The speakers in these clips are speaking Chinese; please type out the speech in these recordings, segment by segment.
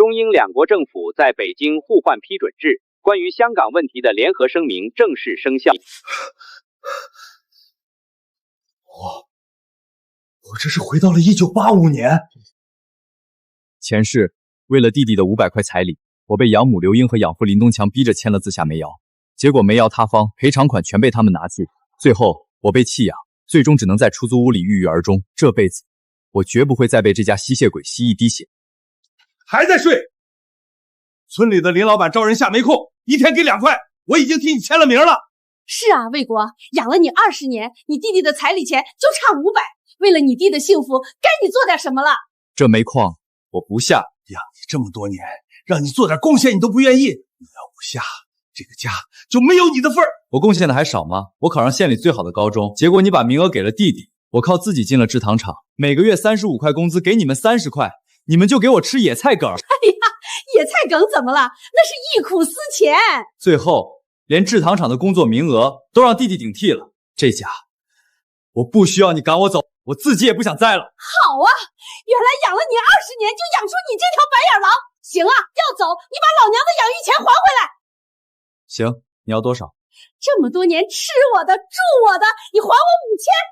中英两国政府在北京互换批准制关于香港问题的联合声明正式生效。我这是回到了1985年。前世为了弟弟的500块彩礼，我被养母刘英和养父林东强逼着签了字下煤窑，结果煤窑塌方，赔偿款全被他们拿去，最后我被弃养，最终只能在出租屋里郁郁而终。这辈子我绝不会再被这家吸血鬼吸一滴血。还在睡？村里的林老板招人下煤矿，1天给2块，我已经替你签了名了。是啊，魏国养了你20年，你弟弟的彩礼钱就差500，为了你弟的幸福，该你做点什么了。这煤矿我不下，养你这么多年，让你做点贡献你都不愿意，你要不下，这个家就没有你的份儿。我贡献的还少吗？我考上县里最好的高中，结果你把名额给了弟弟，我靠自己进了制糖厂，每个月35块工资，给你们30块，你们就给我吃野菜梗。哎呀，野菜梗怎么了？那是忆苦思前。最后连制糖厂的工作名额都让弟弟顶替了，这家我不需要你赶我走，我自己也不想栽了。好啊，原来养了你20年就养出你这条白眼狼。行啊，要走你把老娘的养育钱还回来。行，你要多少？这么多年吃我的住我的，你还我5000。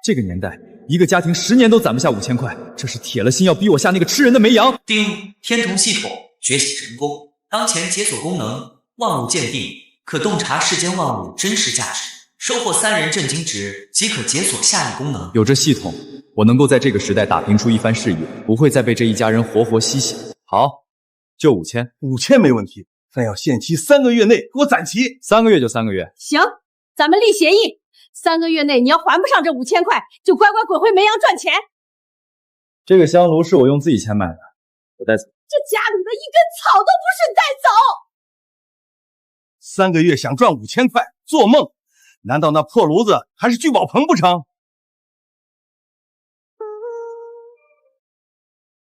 这个年代一个家庭10年都攒不下5000块，这是铁了心要逼我下那个吃人的煤羊。丁，天瞳系统觉醒成功，当前解锁功能万物鉴定，可洞察世间万物真实价值，收获3人震惊值即可解锁下一功能。有这系统，我能够在这个时代打拼出一番事业，不会再被这一家人活活吸血。好，就5000没问题，但要限期3个月内给我攒齐。3个月就3个月。行，咱们立协议，3个月内你要还不上这5000块，就乖乖滚回煤阳赚钱。这个香炉是我用自己钱买的，我带走。这家里的一根草都不许带走。 3个月想赚5000块，做梦！难道那破炉子还是聚宝盆不成？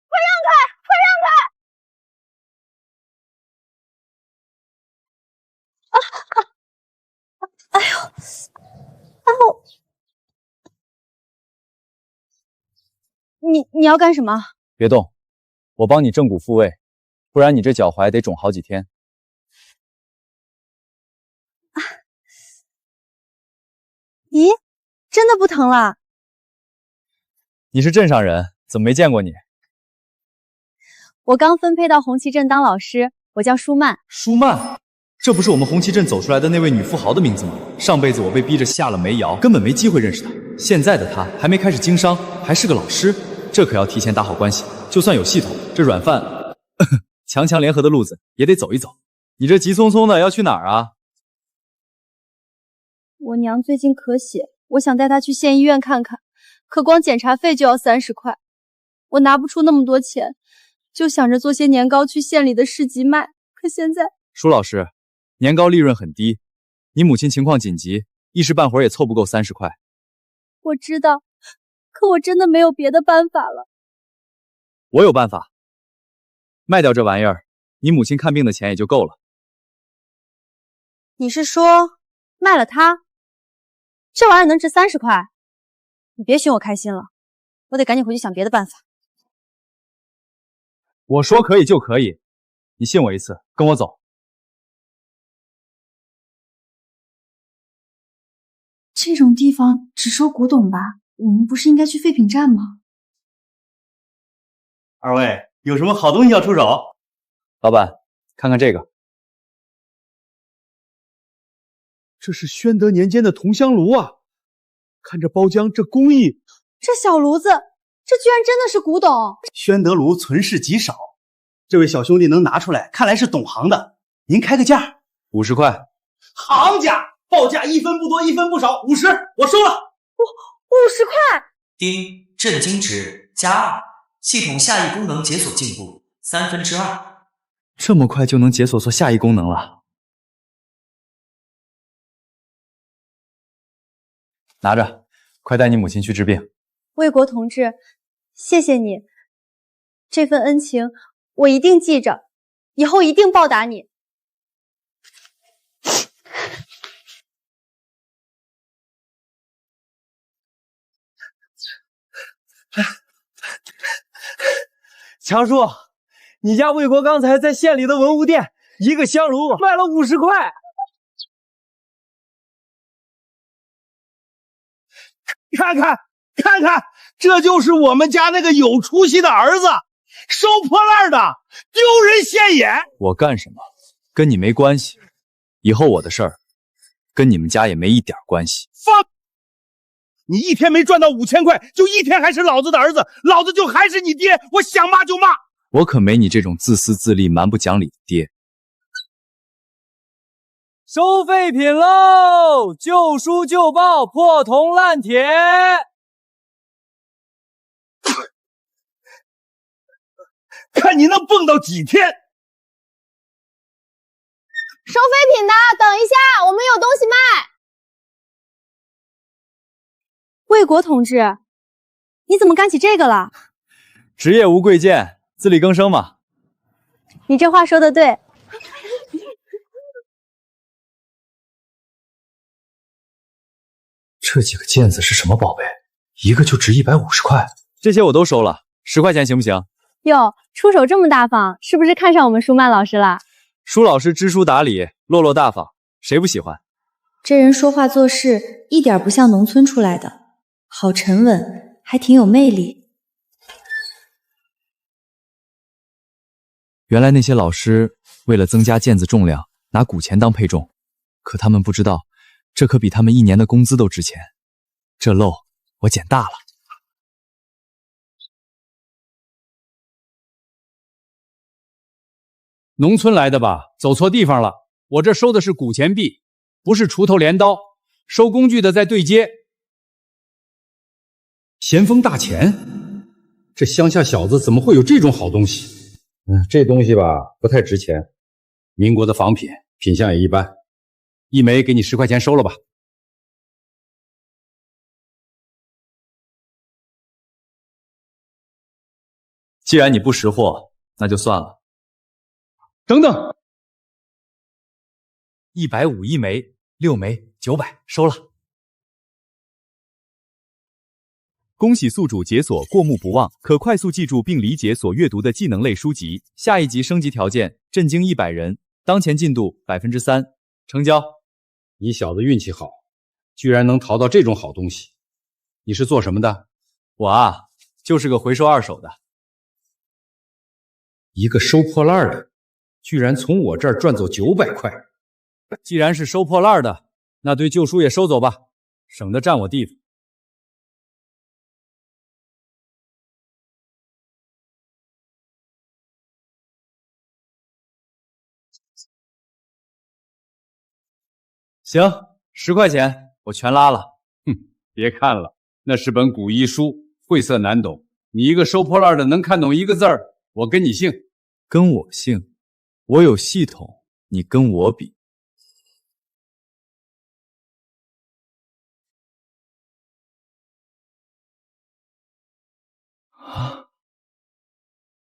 快让开！快让开！哎呦！哎呦！你要干什么？别动，我帮你正骨复位，不然你这脚踝得肿好几天。咦，真的不疼了？你是镇上人，怎么没见过你？我刚分配到红旗镇当老师，我叫舒曼。舒曼，这不是我们红旗镇走出来的那位女富豪的名字吗？上辈子我被逼着下了煤窑，根本没机会认识她。现在的她还没开始经商，还是个老师，这可要提前打好关系。就算有系统，这软饭强强联合的路子也得走一走。你这急匆匆的要去哪儿啊？我娘最近咳血，我想带她去县医院看看，可光检查费就要30块，我拿不出那么多钱，就想着做些年糕去县里的市集卖。可现在，舒老师，年糕利润很低，你母亲情况紧急，一时半会儿也凑不够30块。我知道，可我真的没有别的办法了。我有办法，卖掉这玩意儿，你母亲看病的钱也就够了。你是说卖了它？这玩意儿能值30块？你别寻我开心了，我得赶紧回去想别的办法。我说可以就可以，你信我一次，跟我走。这种地方只收古董吧？我们不是应该去废品站吗？二位有什么好东西要出手？老板，看看这个。这是宣德年间的铜香炉啊！看这包浆，这工艺，这小炉子，这居然真的是古董。宣德炉存世极少，这位小兄弟能拿出来，看来是懂行的。您开个价，50块。行家，报价1分不多1分不少，50，我收了。50块。丁，震惊值+2，系统下一功能解锁进步2/3。这么快就能解锁做下一功能了？拿着，快带你母亲去治病。魏国同志，谢谢你，这份恩情我一定记着，以后一定报答你。强叔，你家魏国刚才在县里的文物店，一个香炉卖了50块。看看，看看，这就是我们家那个有出息的儿子，收破烂的，丢人现眼。我干什么跟你没关系，以后我的事儿跟你们家也没一点关系。放！你一天没赚到5000块，就一天还是老子的儿子，老子就还是你爹，我想骂就骂。我可没你这种自私自利、蛮不讲理的爹。收废品喽！旧书旧报，破铜烂铁。看你能蹦到几天！收废品的，等一下，我们有东西卖。魏国同志，你怎么干起这个了？职业无贵贱，自力更生嘛。你这话说的对。这几个件子是什么宝贝？一个就值150块。这些我都收了，10块钱行不行？哟，出手这么大方，是不是看上我们舒曼老师了？舒老师知书达理，落落大方，谁不喜欢？这人说话做事一点不像农村出来的，好沉稳，还挺有魅力。原来那些老师为了增加件子重量，拿古钱当配重，可他们不知道，这可比他们1年的工资都值钱。这漏我捡大了。农村来的吧？走错地方了。我这收的是古钱币，不是锄头镰刀。收工具的在对接。咸丰大钱，这乡下小子怎么会有这种好东西？这东西吧不太值钱，民国的仿品，品相也一般。一枚给你10块钱收了吧。既然你不识货，那就算了。等等，150一枚，6枚900，收了。恭喜宿主解锁过目不忘，可快速记住并理解所阅读的技能类书籍。下一级升级条件：震惊100人，当前进度3%，成交。你小子运气好，居然能淘到这种好东西。你是做什么的？我啊，就是个回收二手的。一个收破烂的，居然从我这儿赚走900块。既然是收破烂的，那堆旧书也收走吧，省得占我地方。行，10块钱我全拉了。哼，别看了，那是本古医书，晦涩难懂。你一个收破烂的能看懂1个字儿，我跟你姓。跟我姓？我有系统，你跟我比？啊，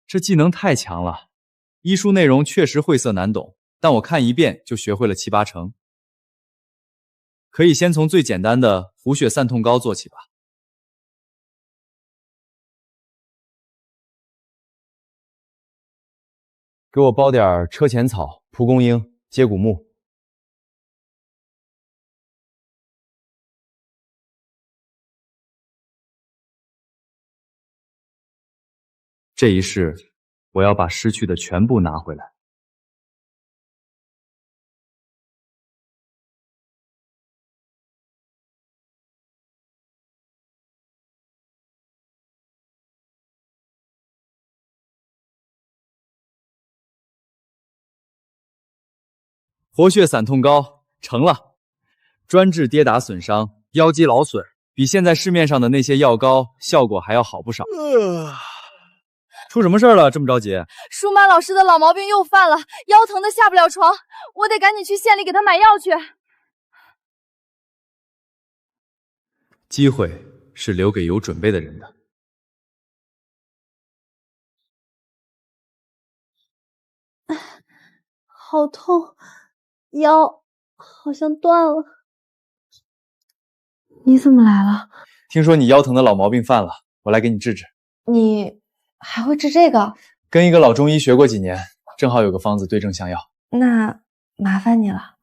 这技能太强了！医书内容确实晦涩难懂，但我看一遍就学会了7、8成。可以先从最简单的胡血散痛膏做起吧。给我包点车前草、蒲公英、接骨木。这一世，我要把失去的全部拿回来。活血散痛膏成了，专治跌打损伤、腰肌劳损，比现在市面上的那些药膏效果还要好不少。出什么事儿了？这么着急？舒曼老师的老毛病又犯了，腰疼的下不了床，我得赶紧去县里给他买药去。机会是留给有准备的人的。好痛，腰好像断了。你怎么来了？听说你腰疼的老毛病犯了，我来给你治治。你还会治这个？跟一个老中医学过几年，正好有个方子对症下药。那麻烦你了。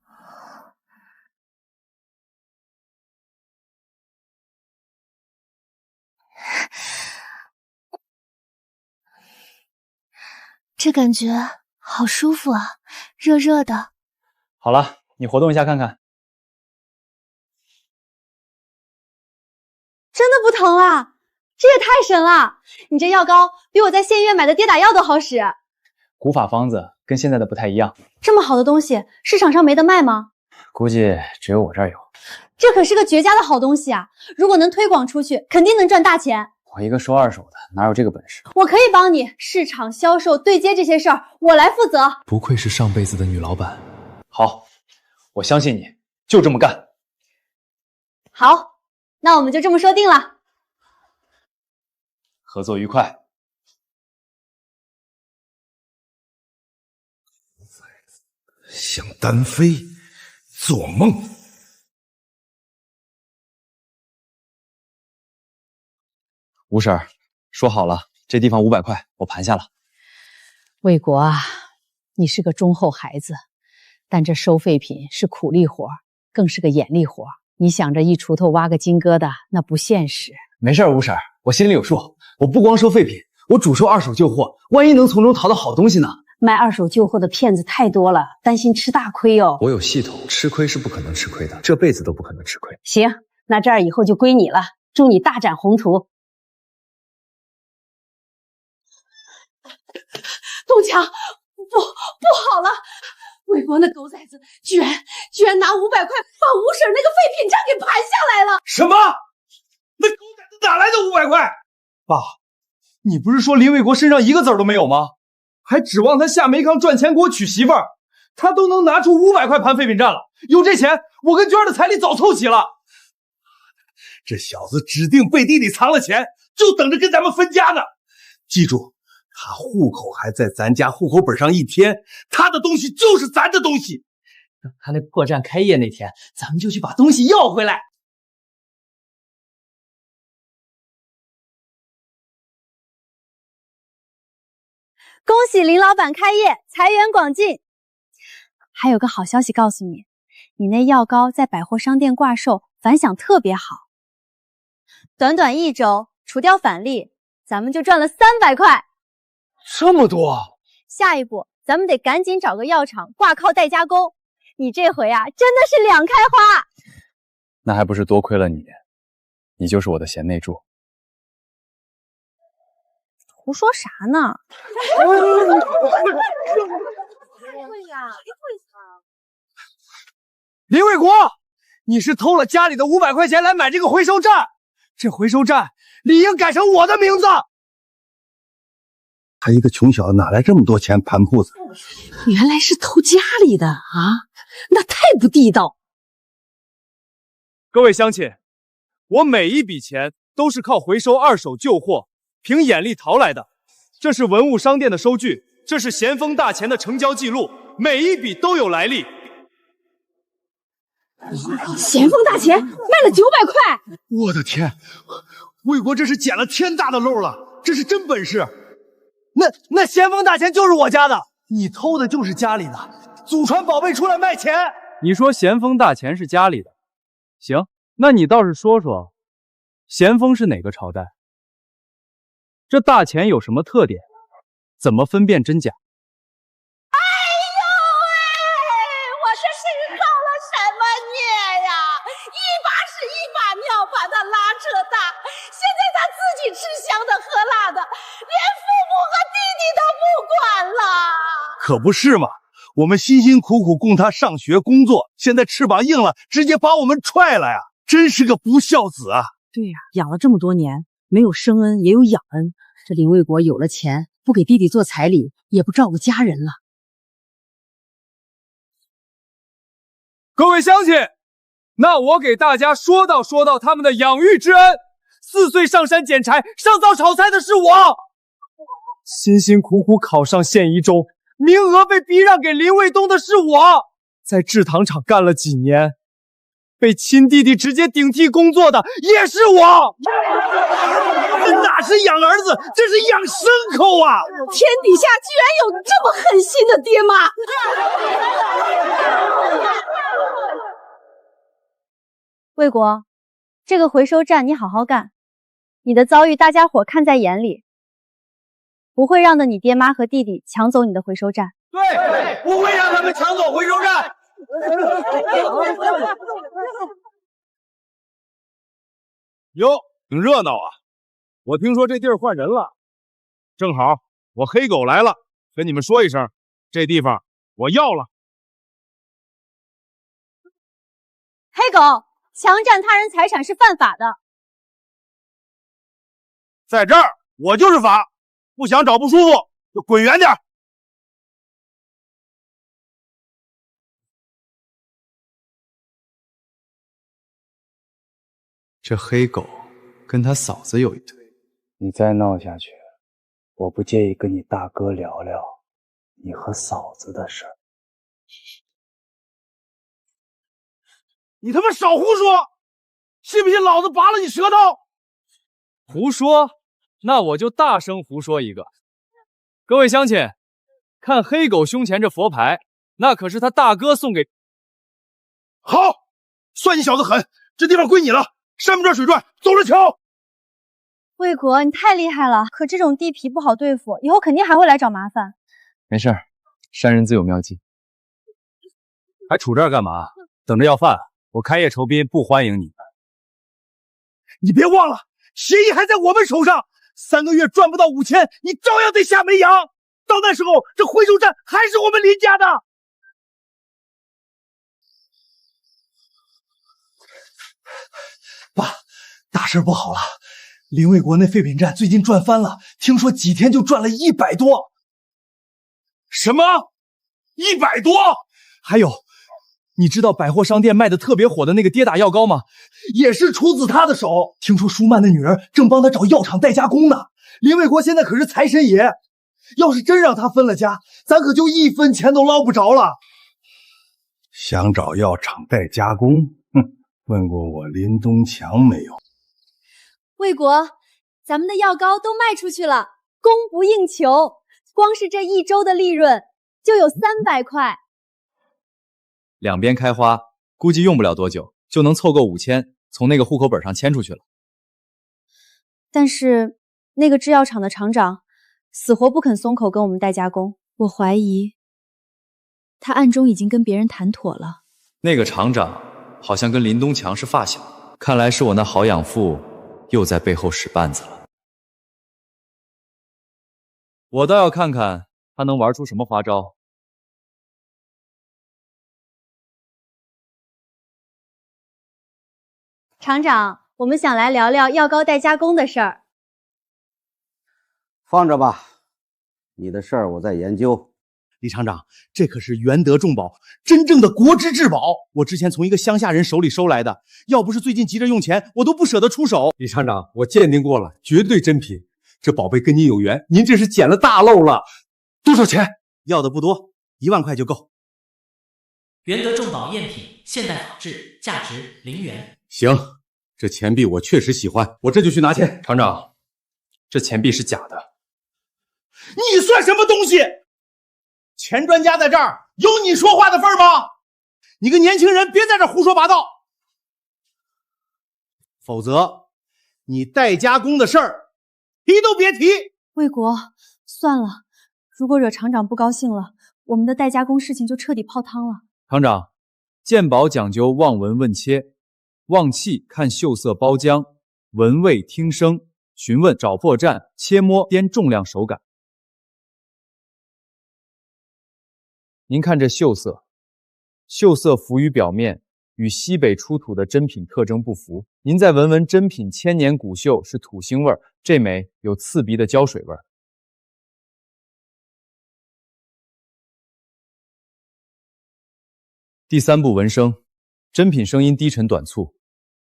这感觉好舒服啊，热热的。好了，你活动一下看看。真的不疼了，这也太神了！你这药膏比我在县医院买的跌打药都好使。古法方子跟现在的不太一样，这么好的东西，市场上没得卖吗？估计只有我这儿有。这可是个绝佳的好东西啊！如果能推广出去，肯定能赚大钱。我一个收二手的，哪有这个本事？我可以帮你市场销售对接这些事儿，我来负责。不愧是上辈子的女老板。好，我相信你，就这么干。好，那我们就这么说定了。合作愉快。想单飞，做梦！吴婶儿，说好了，这地方500块，我盘下了。卫国啊，你是个忠厚孩子，但这收废品是苦力活，更是个眼力活。你想着一锄头挖个金疙瘩，那不现实。没事，吴婶儿，我心里有数。我不光收废品，我主收二手旧货，万一能从中淘到好东西呢？卖二手旧货的骗子太多了，担心吃大亏哦。我有系统，吃亏是不可能吃亏的，这辈子都不可能吃亏。行，那这儿以后就归你了，祝你大展宏图。东强，不好了！魏国那狗崽子居然拿500块把吴婶那个废品账给盘下来了！什么？那狗崽子哪来的500块？爸，你不是说林卫国身上一个子儿都没有吗？还指望他下煤糠赚钱给我娶媳妇儿，他都能拿出500块盘废品站了。有这钱，我跟娟儿的彩礼早凑齐了。这小子指定背地里藏了钱，就等着跟咱们分家呢。记住，他户口还在咱家户口本上一天，他的东西就是咱的东西。等他那破站开业那天，咱们就去把东西要回来。恭喜林老板开业，财源广进。还有个好消息告诉你，你那药膏在百货商店挂售，反响特别好。短短1周，除掉返利，咱们就赚了300块。这么多！下一步，咱们得赶紧找个药厂挂靠代加工。你这回啊，真的是两开花。那还不是多亏了你，你就是我的贤内助。胡说啥呢？林卫国，你是偷了家里的500块钱来买这个回收站，这回收站理应改成我的名字。他一个穷小子哪来这么多钱盘铺子？原来是偷家里的啊，那太不地道。各位乡亲，我每一笔钱都是靠回收二手旧货凭眼力淘来的，这是文物商店的收据，这是咸丰大钱的成交记录，每一笔都有来历。咸丰大钱卖了900块！我的天，魏国这是捡了天大的漏了，这是真本事。那咸丰大钱就是我家的，你偷的就是家里的，祖传宝贝出来卖钱。你说咸丰大钱是家里的，行，那你倒是说说，咸丰是哪个朝代？这大钱有什么特点？怎么分辨真假？哎呦喂！我这是造了什么孽呀？一把屎一把尿把他拉扯大，现在他自己吃香的喝辣的，连父母和弟弟都不管了。可不是嘛，我们辛辛苦苦供他上学工作，现在翅膀硬了，直接把我们踹了呀！真是个不孝子啊！对呀，养了这么多年，没有生恩也有养恩。这林卫国有了钱，不给弟弟做彩礼，也不照顾家人了。各位乡亲，那我给大家说道他们的养育之恩。4岁上山捡柴，上灶炒菜的是我，辛辛苦苦考上县一中，名额被逼让给林卫东的是我，在制糖厂干了几年，被亲弟弟直接顶替工作的也是我。这哪是养儿子，这是养牲口啊！天底下居然有这么狠心的爹妈！魏国，这个回收站你好好干，你的遭遇大家伙看在眼里，不会让你爹妈和弟弟抢走你的回收站。对，不会让他们抢走回收站。哟，挺热闹啊！我听说这地儿换人了，正好我黑狗来了，跟你们说一声，这地方我要了。黑狗，强占他人财产是犯法的。在这儿我就是法，不想找不舒服就滚远点。这黑狗跟他嫂子有一腿，你再闹下去，我不介意跟你大哥聊聊你和嫂子的事儿。你他妈少胡说！信不信老子拔了你舌头？胡说？那我就大声胡说一个。各位乡亲，看黑狗胸前这佛牌，那可是他大哥送给。好，算你小子狠，这地方归你了。山不转水转，走着瞧。魏国，你太厉害了，可这种地痞不好对付，以后肯定还会来找麻烦。没事儿，山人自有妙计。还杵这儿干嘛？等着要饭？我开业酬宾，不欢迎你们。你别忘了，协议还在我们手上，3个月赚不到5000，你照样得下煤阳。到那时候，这回收站还是我们林家的。爸，大事不好了！林卫国那废品站最近赚翻了，听说几天就赚了100多。什么？100多？还有，你知道百货商店卖的特别火的那个跌打药膏吗？也是出自他的手。听说舒曼的女儿正帮他找药厂代加工呢。林卫国现在可是财神爷，要是真让他分了家，咱可就1分钱都捞不着了。想找药厂代加工？哼，问过我林东强没有？魏国，咱们的药膏都卖出去了，供不应求，光是这1周的利润就有300块。两边开花，估计用不了多久就能凑够5000，从那个户口本上迁出去了。但是那个制药厂的厂长死活不肯松口跟我们代加工，我怀疑他暗中已经跟别人谈妥了。那个厂长好像跟林东强是发小，看来是我那好养父又在背后使绊子了。我倒要看看他能玩出什么花招。厂长，我们想来聊聊药膏代加工的事儿。放着吧，你的事儿我在研究。李厂长，这可是元德重宝，真正的国之至宝。我之前从一个乡下人手里收来的，要不是最近急着用钱，我都不舍得出手。李厂长，我鉴定过了，绝对真品。这宝贝跟您有缘，您这是捡了大漏了。多少钱？要的不多，1万块就够。元德重宝赝品，现代仿制，价值0元。行，这钱币我确实喜欢，我这就去拿钱。厂长，这钱币是假的。你算什么东西？钱专家在这儿，有你说话的份儿吗？你个年轻人，别在这胡说八道，否则你代加工的事儿提都别提。魏国，算了，如果惹厂长不高兴了，我们的代加工事情就彻底泡汤了。厂长，鉴宝讲究望闻问切，望气看锈色包浆，闻味听声，询问找破绽，切摸掂重量手感。您看这锈色，锈色浮于表面，与西北出土的真品特征不符。您再闻闻真品千年古锈是土腥味儿，这枚有刺鼻的胶水味儿。第3步闻声，真品声音低沉短促，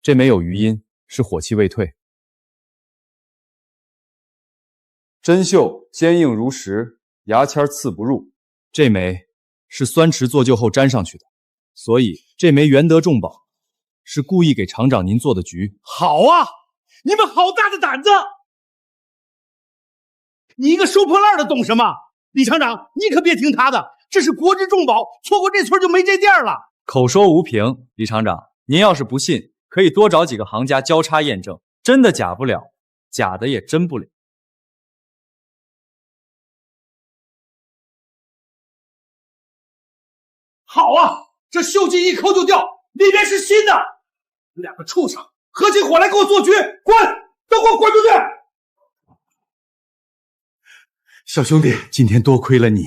这枚有余音，是火气未退。真锈坚硬如石，牙签刺不入，这枚是酸池做旧后粘上去的，所以这枚元德重宝是故意给厂长您做的局。好啊，你们好大的胆子！你一个收破烂的懂什么？李厂长，你可别听他的，这是国之重宝，错过这村就没这店了。口说无凭，李厂长，您要是不信，可以多找几个行家交叉验证，真的假不了，假的也真不了。好啊，这锈迹一抠就掉，里面是新的。两个畜生，合起伙来给我做局，滚！都给我滚出去！小兄弟，今天多亏了你，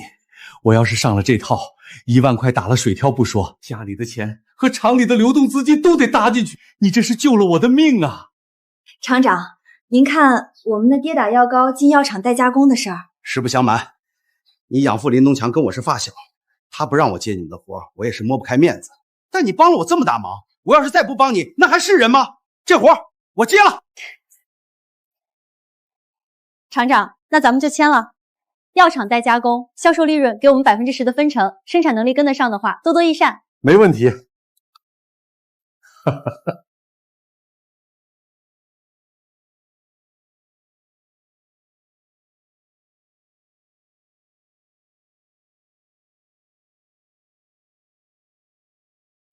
我要是上了这套，1万块打了水漂不说，家里的钱和厂里的流动资金都得搭进去。你这是救了我的命啊！厂长，您看我们的跌打药膏进药厂代加工的事儿，实不相瞒，你养父林东强跟我是发小，他不让我接你们的活，我也是摸不开面子。但你帮了我这么大忙，我要是再不帮你，那还是人吗？这活我接了。厂长，那咱们就签了。药厂代加工，销售利润给我们10%的分成，生产能力跟得上的话，多多益善。没问题。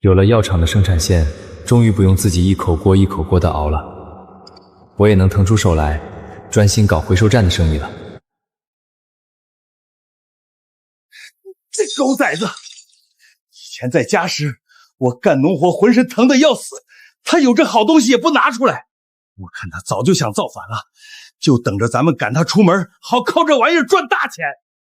有了药厂的生产线，终于不用自己一口锅一口锅的熬了，我也能腾出手来，专心搞回收站的生意了。这狗崽子！以前在家时，我干农活浑身疼得要死，他有这好东西也不拿出来。我看他早就想造反了，就等着咱们赶他出门，好靠这玩意儿赚大钱。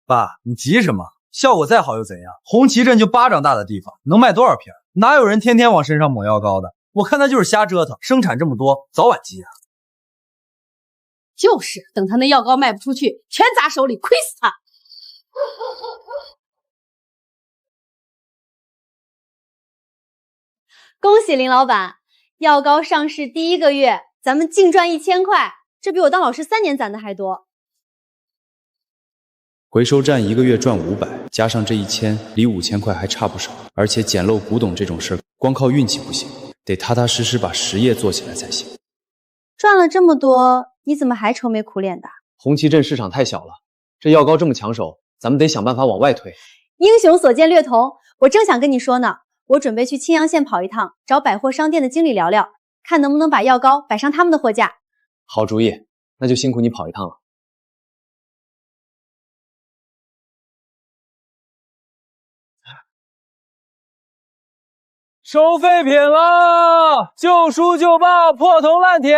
爸，你急什么？效果再好又怎样？红旗镇就巴掌大的地方，能卖多少瓶？哪有人天天往身上抹药膏的？我看他就是瞎折腾，生产这么多，早晚急啊。就是，等他那药膏卖不出去，全砸手里，亏死他。恭喜林老板，药膏上市第1个月，咱们净赚1000块，这比我当老师3年攒的还多。回收站1个月赚500，加上这1000，离5000块还差不少。而且捡漏古董这种事，光靠运气不行，得踏踏实实把实业做起来才行。赚了这么多，你怎么还愁眉苦脸的？红旗镇市场太小了，这药膏这么抢手，咱们得想办法往外推。英雄所见略同，我正想跟你说呢。我准备去青阳县跑一趟，找百货商店的经理聊聊，看能不能把药膏摆上他们的货架。好主意，那就辛苦你跑一趟了。收废品了，旧书旧报，破铜烂铁。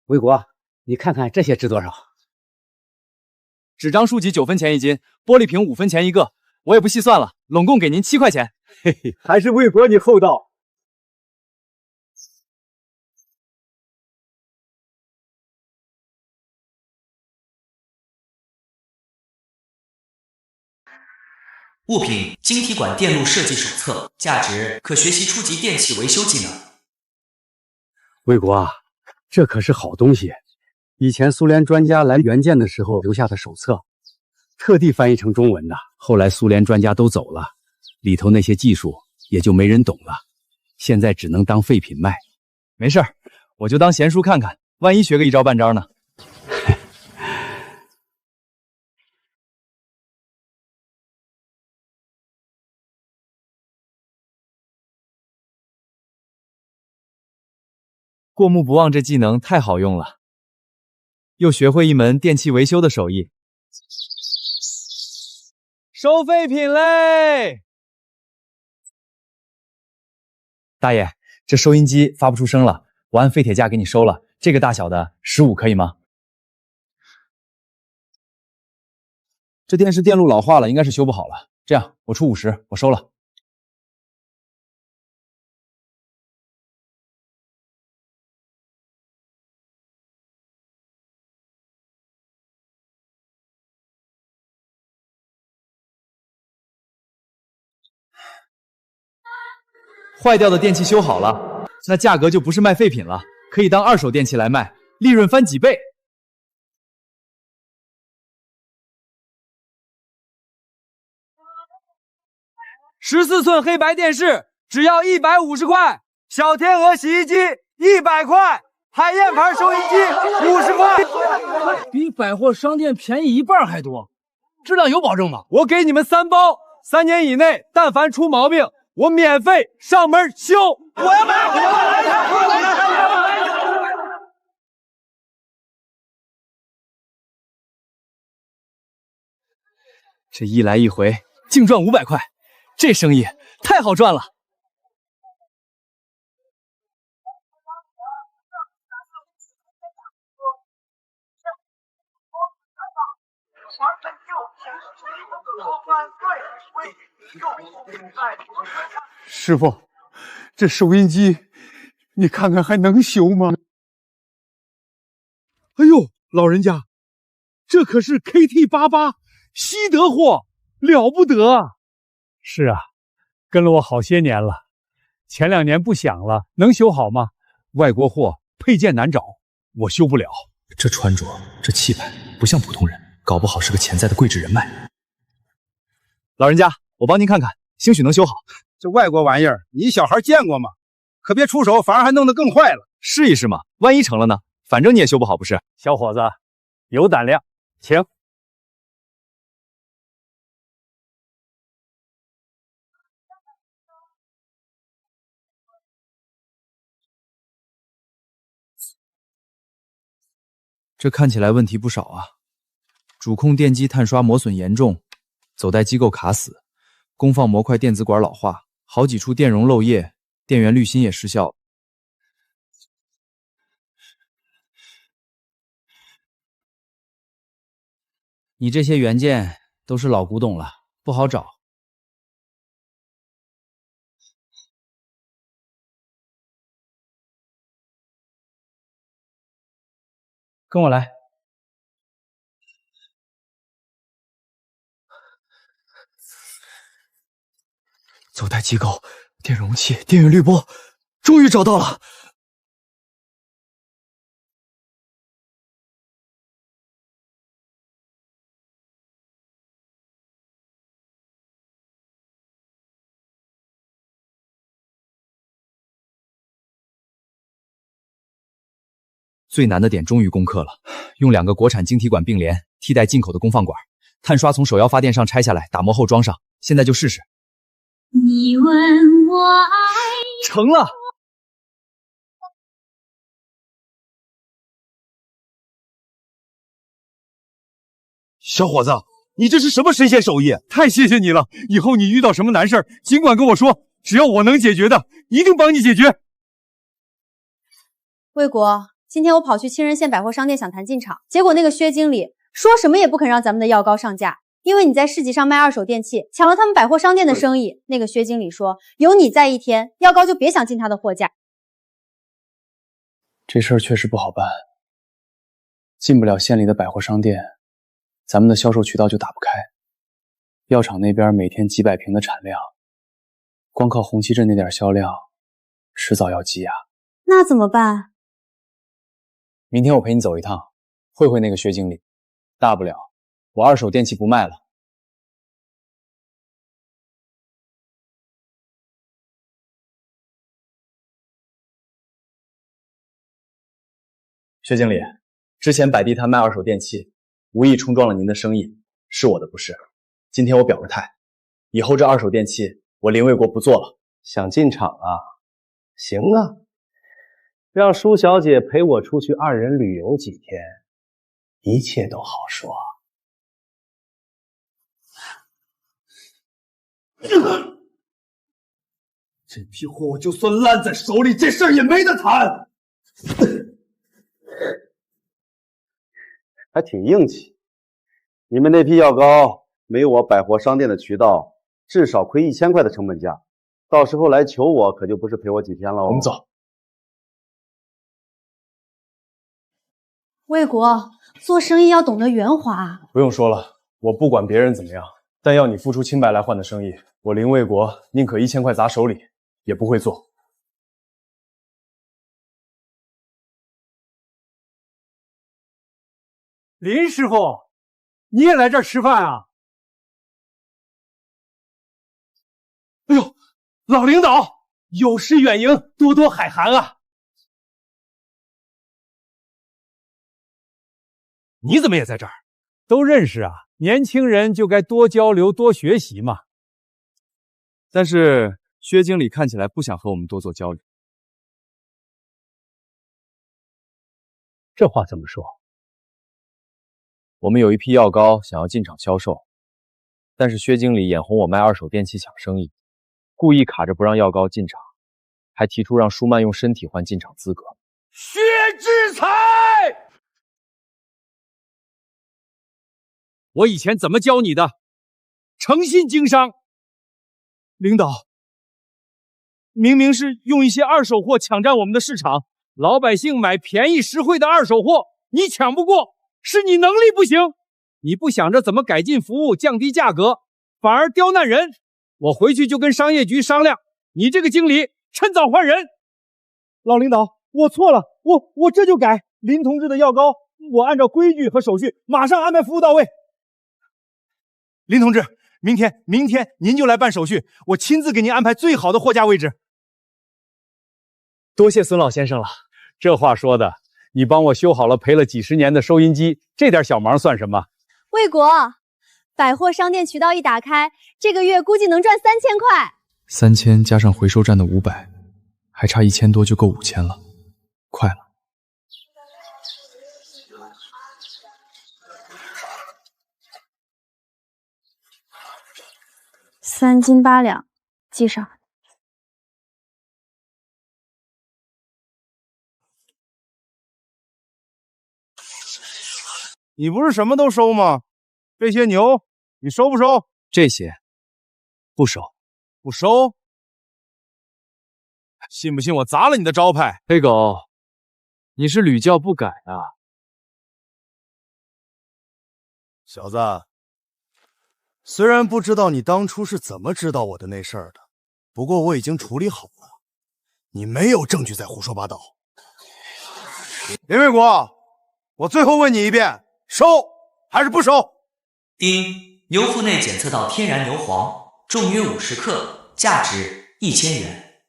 魏国，你看看这些值多少？纸张书籍9分钱1斤，玻璃瓶5分钱1个，我也不细算了，拢共给您7块钱。嘿嘿，还是魏国你厚道。物品晶体管电路设计手册，价值可学习初级电器维修技能。魏国啊，这可是好东西。以前苏联专家来援建的时候留下的手册，特地翻译成中文的。后来苏联专家都走了，里头那些技术也就没人懂了，现在只能当废品卖。没事儿，我就当闲书看看，万一学个一招半招呢。过目不忘这技能太好用了，又学会一门电器维修的手艺。收废品嘞！大爷，这收音机发不出声了，我按废铁价给你收了，这个大小的15可以吗？这电视电路老化了，应该是修不好了。这样，我出50，我收了。坏掉的电器修好了，那价格就不是卖废品了，可以当二手电器来卖，利润翻几倍。14寸黑白电视只要150块，小天鹅洗衣机100块，海燕牌收音机50块，比百货商店便宜1半还多，质量有保证吗？我给你们3包，3年以内，但凡出毛病，我免费上门修。我要买！这一来一回净赚500块，这生意太好赚了。师傅，这收音机你看看还能修吗？哎呦，老人家，这可是 KT88 西德货，了不得啊！是啊，跟了我好些年了，前2年不响了，能修好吗？外国货配件难找，我修不了。这穿着，这气派，不像普通人，搞不好是个潜在的贵制人脉。老人家，我帮您看看，兴许能修好。这外国玩意儿，你小孩见过吗？可别出手，反而还弄得更坏了。试一试嘛，万一成了呢？反正你也修不好，不是？小伙子，有胆量，请。这看起来问题不少啊！主控电机碳刷磨损严重，走带机构卡死，功放模块电子管老化，好几处电容漏液，电源滤芯也失效。你这些元件都是老古董了，不好找。跟我来。走带机构、电容器、电源滤波，终于找到了。最难的点终于攻克了，用2个国产晶体管并联，替代进口的功放管，碳刷从手摇发电上拆下来，打磨后装上。现在就试试。你问我爱成了！小伙子，你这是什么神仙手艺？太谢谢你了！以后你遇到什么难事儿，尽管跟我说，只要我能解决的，一定帮你解决。魏国，今天我跑去青仁县百货商店想谈进场，结果那个薛经理说什么也不肯让咱们的药膏上架，因为你在市集上卖二手电器，抢了他们百货商店的生意。那个薛经理说，有你在一天，药膏就别想进他的货架。这事儿确实不好办，进不了县里的百货商店，咱们的销售渠道就打不开。药厂那边每天几百瓶的产量，光靠红旗镇那点销量，迟早要积压。那怎么办？明天我陪你走一趟，会会那个薛经理，大不了我二手电器不卖了。薛经理，之前摆地摊卖二手电器，无意冲撞了您的生意，是我的不是。今天我表个态，以后这二手电器我林卫国不做了。想进场啊？行啊，让舒小姐陪我出去2人旅游几天，一切都好说。这批货我就算烂在手里，这事儿也没得谈。还挺硬气。你们那批药膏没有我百货商店的渠道，至少亏1000块的成本价。到时候来求我，可就不是陪我几天了。我们走。魏国，做生意要懂得圆滑。不用说了，我不管别人怎么样，但要你付出清白来换的生意，我林卫国宁可1000块砸手里，也不会做。林师傅，你也来这儿吃饭啊？哎呦，老领导，有失远迎，多多海涵啊！你怎么也在这儿？都认识啊，年轻人就该多交流、多学习嘛。但是薛经理看起来不想和我们多做交流。这话怎么说？我们有一批药膏想要进场销售，但是薛经理眼红我卖二手电器抢生意，故意卡着不让药膏进场，还提出让舒曼用身体换进场资格。薛志才，我以前怎么教你的？诚信经商。领导，明明是用一些二手货抢占我们的市场，老百姓买便宜实惠的二手货，你抢不过，是你能力不行。你不想着怎么改进服务、降低价格，反而刁难人。我回去就跟商业局商量，你这个经理趁早换人。老领导，我错了，我这就改。林同志的药膏，我按照规矩和手续，马上安排服务到位。林同志，明天您就来办手续，我亲自给您安排最好的货架位置。多谢孙老先生了，这话说的，你帮我修好了赔了几十年的收音机，这点小忙算什么？魏国，百货商店渠道一打开，这个月估计能赚3000块。3000加上回收站的500，还差1000多就够5000了，快了。3斤8两，记上。你不是什么都收吗？这些牛你收不收？这些不收。不收？信不信我砸了你的招牌？黑狗，你是屡教不改啊！小子，虽然不知道你当初是怎么知道我的那事儿的，不过我已经处理好了，你没有证据再胡说八道。林卫国，我最后问你一遍，收还是不收？丁，牛腹内检测到天然牛黄，重约50克，价值1000元。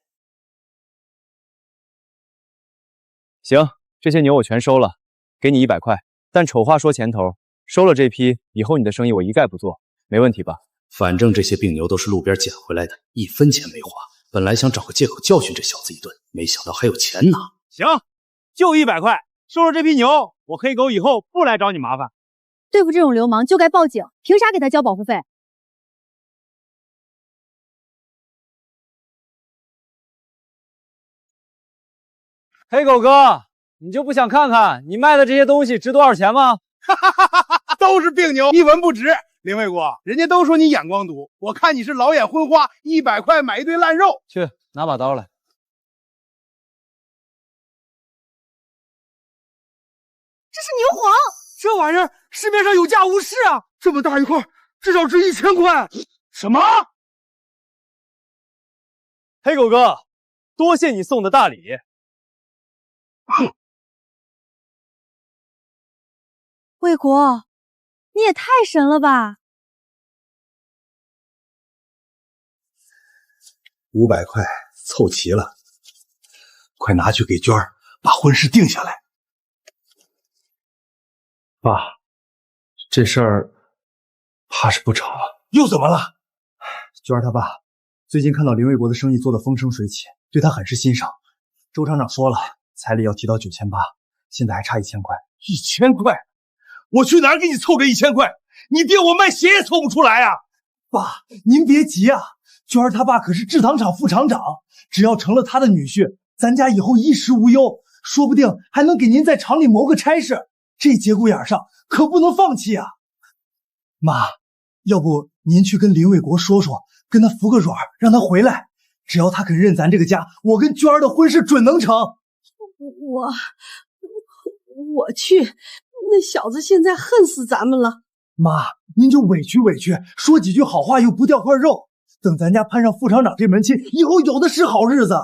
行，这些牛我全收了，给你100块。但丑话说前头，收了这批，以后你的生意我一概不做，没问题吧？反正这些病牛都是路边捡回来的，1分钱没花。本来想找个借口教训这小子一顿，没想到还有钱拿。行，就100块，收了这批牛，我黑狗以后不来找你麻烦。对付这种流氓就该报警，凭啥给他交保护费？黑狗哥，你就不想看看你卖的这些东西值多少钱吗？都是病牛，一文不值。林卫国，人家都说你眼光毒，我看你是老眼昏花，100块买一堆烂肉。去拿把刀来。这是牛黄，这玩意儿市面上有价无市啊！这么大一块，至少值1000块。什么？黑狗哥，多谢你送的大礼。魏国，你也太神了吧！500块凑齐了，快拿去给娟儿把婚事定下来。爸，这事儿怕是不成了。又怎么了？娟儿他爸最近看到林卫国的生意做得风生水起，对他很是欣赏。周厂长说了，彩礼要提到9800，现在还差1000块。1000块？我去哪儿给你凑个1000块？你爹我卖血也凑不出来啊！爸，您别急啊，娟儿他爸可是制糖厂副厂长，只要成了他的女婿，咱家以后衣食无忧，说不定还能给您在厂里谋个差事。这节骨眼上可不能放弃啊！妈，要不您去跟林卫国说说，跟他服个软，让他回来。只要他肯认咱这个家，我跟娟儿的婚事准能成。我去，那小子现在恨死咱们了。妈，您就委屈委屈，说几句好话又不掉块肉。等咱家攀上副厂长这门亲，以后有的是好日子。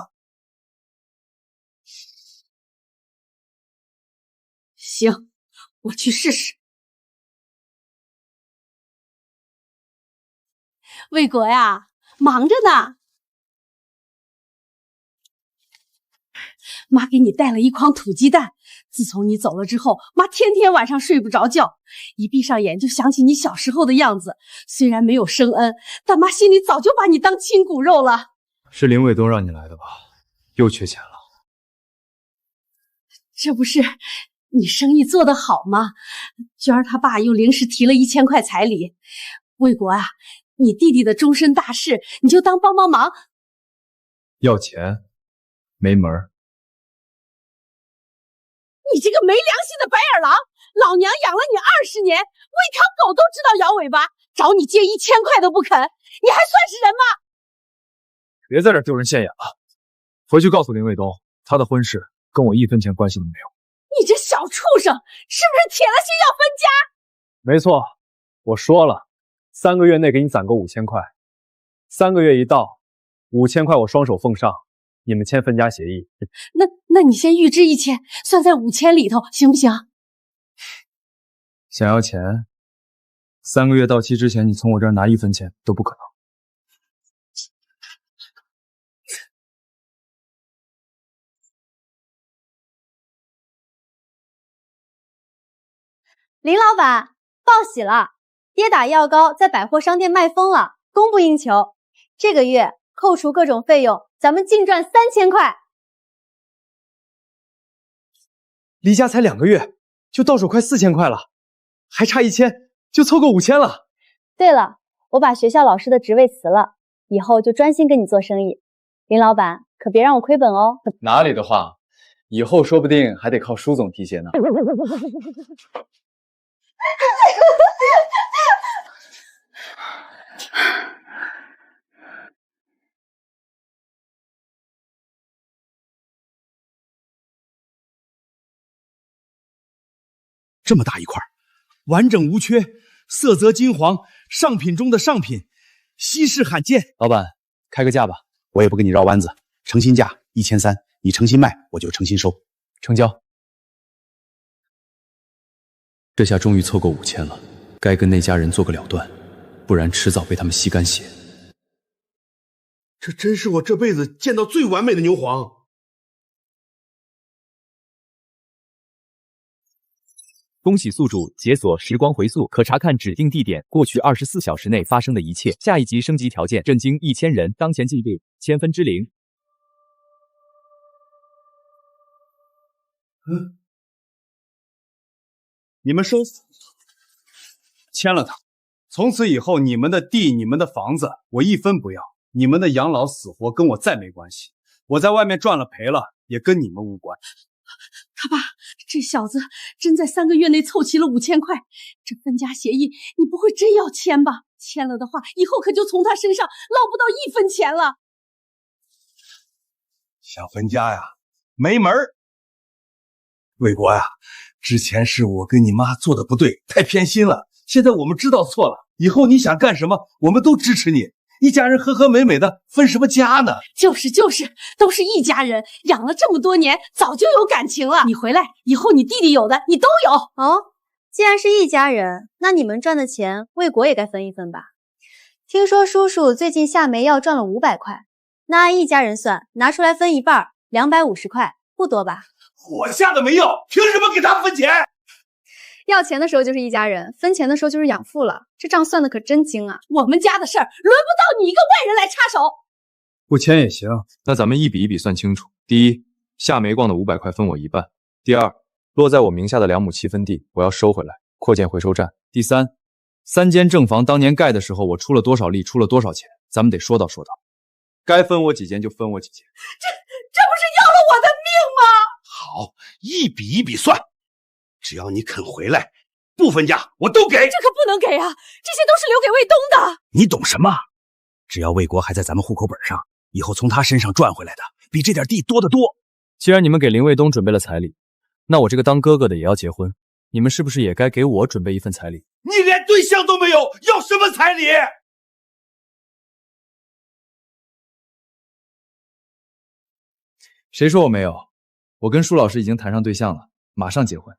行，我去试试。魏国呀，忙着呢。妈给你带了一筐土鸡蛋。自从你走了之后，妈天天晚上睡不着觉，一闭上眼就想起你小时候的样子。虽然没有生恩，但妈心里早就把你当亲骨肉了。是林卫东让你来的吧？又缺钱了？这不是你生意做得好吗？娟儿他爸又临时提了1000块彩礼。卫国啊，你弟弟的终身大事，你就当帮帮忙。要钱没门儿！你这个没良心的白眼狼！老娘养了你20年，喂条狗都知道摇尾巴，找你借1000块都不肯，你还算是人吗？别在这丢人现眼了，回去告诉林卫东，他的婚事跟我1分钱关系都没有。你这小畜生，是不是铁了心要分家？没错，我说了，3个月内给你攒够5000块，3个月一到，5000块我双手奉上，你们签分家协议。那你先预支1000，算在5000里头，行不行？想要钱，3个月到期之前，你从我这儿拿1分钱都不可能。林老板，报喜了！跌打药膏在百货商店卖疯了，供不应求。这个月扣除各种费用，咱们净赚3000块。离家才2个月，就到手快4000块了，还差1000就凑够5000了。对了，我把学校老师的职位辞了，以后就专心跟你做生意。林老板，可别让我亏本哦。哪里的话，以后说不定还得靠舒总提携呢。这么大一块，完整无缺，色泽金黄，上品中的上品，稀世罕见。老板，开个价吧。我也不跟你绕弯子，诚心价1300，你诚心卖，我就诚心收。成交。这下终于凑够5000了，该跟那家人做个了断，不然迟早被他们吸干血。这真是我这辈子见到最完美的牛黄。恭喜宿主解锁时光回溯，可查看指定地点过去24小时内发生的一切。下一级升级条件：震惊1000人，当前进度0.000%。你们收签了它，从此以后你们的地、你们的房子我1分不要，你们的养老死活跟我再没关系。我在外面赚了赔了也跟你们无关。他爸，这小子真在3个月内凑齐了5000块，这分家协议你不会真要签吧？签了的话，以后可就从他身上捞不到1分钱了。想分家呀，没门儿！魏国呀，之前是我跟你妈做的不对，太偏心了。现在我们知道错了，以后你想干什么，我们都支持你。一家人和和美美的，分什么家呢？就是，都是一家人，养了这么多年，早就有感情了。你回来以后，你弟弟有的你都有哦。既然是一家人，那你们赚的钱，魏国也该分一分吧？听说叔叔最近下煤药赚了500块，那按一家人算，拿出来分一半，250块，不多吧？我下的煤药，凭什么给他分钱？要钱的时候就是一家人，分钱的时候就是养父了，这账算的可真精啊！我们家的事儿轮不到你一个外人来插手。不签也行，那咱们一笔一笔算清楚。第一，下煤矿的500块分我一半；第二，落在我名下的2亩7分地我要收回来，扩建回收站；第三，3间正房当年盖的时候我出了多少力，出了多少钱，咱们得说道说道。该分我几间就分我几间。这不是要了我的命吗？好，一笔一笔算。只要你肯回来，不分家我都给。这可不能给啊，这些都是留给卫东的。你懂什么？只要魏国还在咱们户口本上，以后从他身上赚回来的比这点地多得多。既然你们给林卫东准备了彩礼，那我这个当哥哥的也要结婚，你们是不是也该给我准备一份彩礼？你连对象都没有，要什么彩礼？谁说我没有？我跟舒老师已经谈上对象了，马上结婚。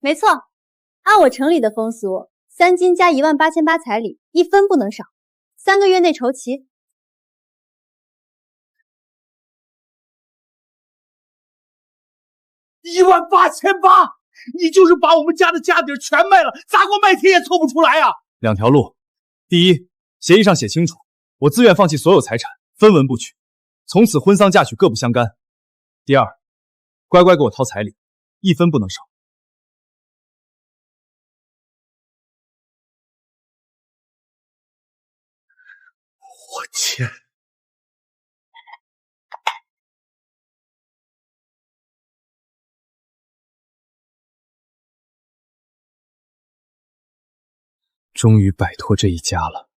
没错，按我城里的风俗，3金加18800彩礼，1分不能少，3个月内筹齐。18800，你就是把我们家的家底全卖了，砸锅卖铁也凑不出来啊！两条路，第一，协议上写清楚，我自愿放弃所有财产，分文不取，从此婚丧嫁娶各不相干。第二，乖乖给我掏彩礼，1分不能少。我天！终于摆脱这一家了。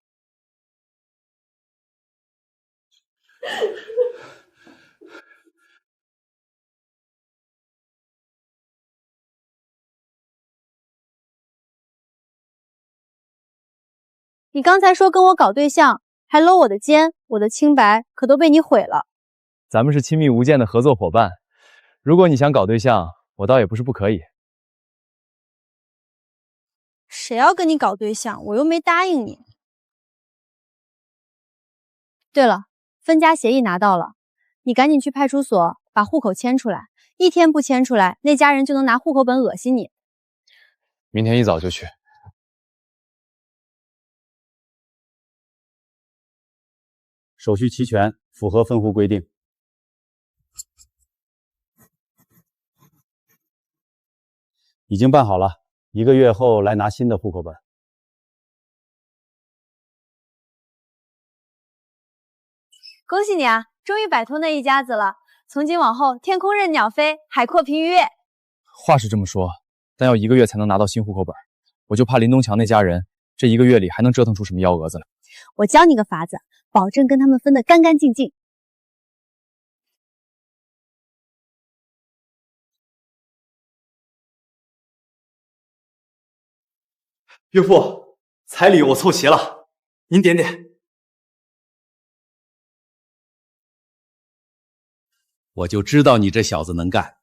你刚才说跟我搞对象，还搂我的肩，我的清白可都被你毁了。咱们是亲密无间的合作伙伴，如果你想搞对象，我倒也不是不可以。谁要跟你搞对象，我又没答应你。对了，分家协议拿到了，你赶紧去派出所把户口迁出来，一天不迁出来，那家人就能拿户口本恶心你。明天一早就去。手续齐全，符合分户规定。已经办好了，1个月后来拿新的户口本。恭喜你啊，终于摆脱那一家子了。从今往后，天空任鸟飞，海阔凭鱼跃。话是这么说，但要1个月才能拿到新户口本，我就怕林东强那家人这1个月里还能折腾出什么幺蛾子来。我教你个法子，保证跟他们分得干干净净。岳父，彩礼我凑齐了，您点点。我就知道你这小子能干，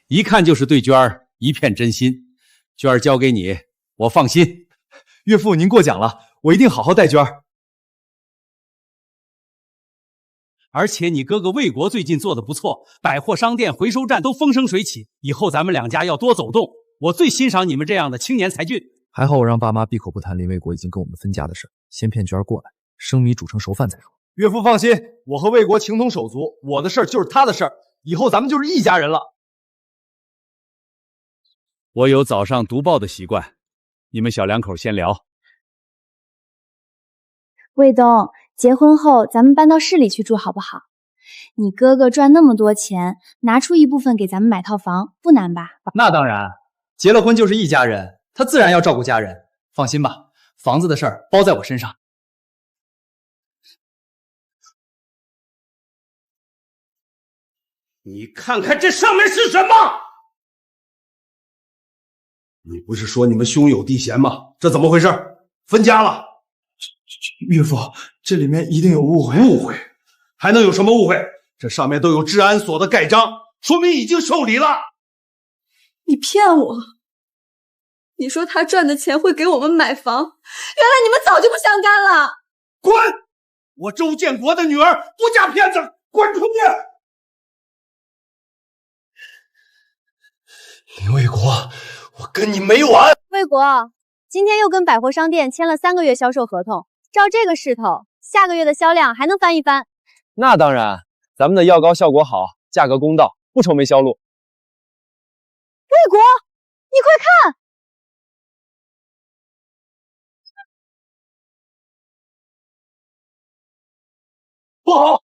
一看就是对娟儿一片真心。娟儿交给你，我放心。岳父您过奖了，我一定好好待娟儿。而且你哥哥魏国最近做得不错，百货商店、回收站都风生水起，以后咱们两家要多走动。我最欣赏你们这样的青年才俊。还好我让爸妈闭口不谈林卫国已经跟我们分家的事，先骗娟儿过来，生米煮成熟饭再说。岳父放心，我和魏国情同手足，我的事儿就是他的事儿，以后咱们就是一家人了。我有早上读报的习惯，你们小两口先聊。卫东，结婚后咱们搬到市里去住好不好？你哥哥赚那么多钱，拿出一部分给咱们买套房，不难吧？那当然，结了婚就是一家人，他自然要照顾家人。放心吧，房子的事儿包在我身上。你看看这上面是什么？你不是说你们兄友弟贤吗？这怎么回事？分家了？岳父，这里面一定有误会。误会？还能有什么误会？这上面都有治安所的盖章，说明已经受理了。你骗我！你说他赚的钱会给我们买房，原来你们早就不相干了。滚！我周建国的女儿不嫁骗子，滚出去！林卫国，我跟你没完！魏国，今天又跟百货商店签了3个月销售合同，照这个势头，下个月的销量还能翻一番。那当然，咱们的药膏效果好，价格公道，不愁没销路。魏国，你快看！不好！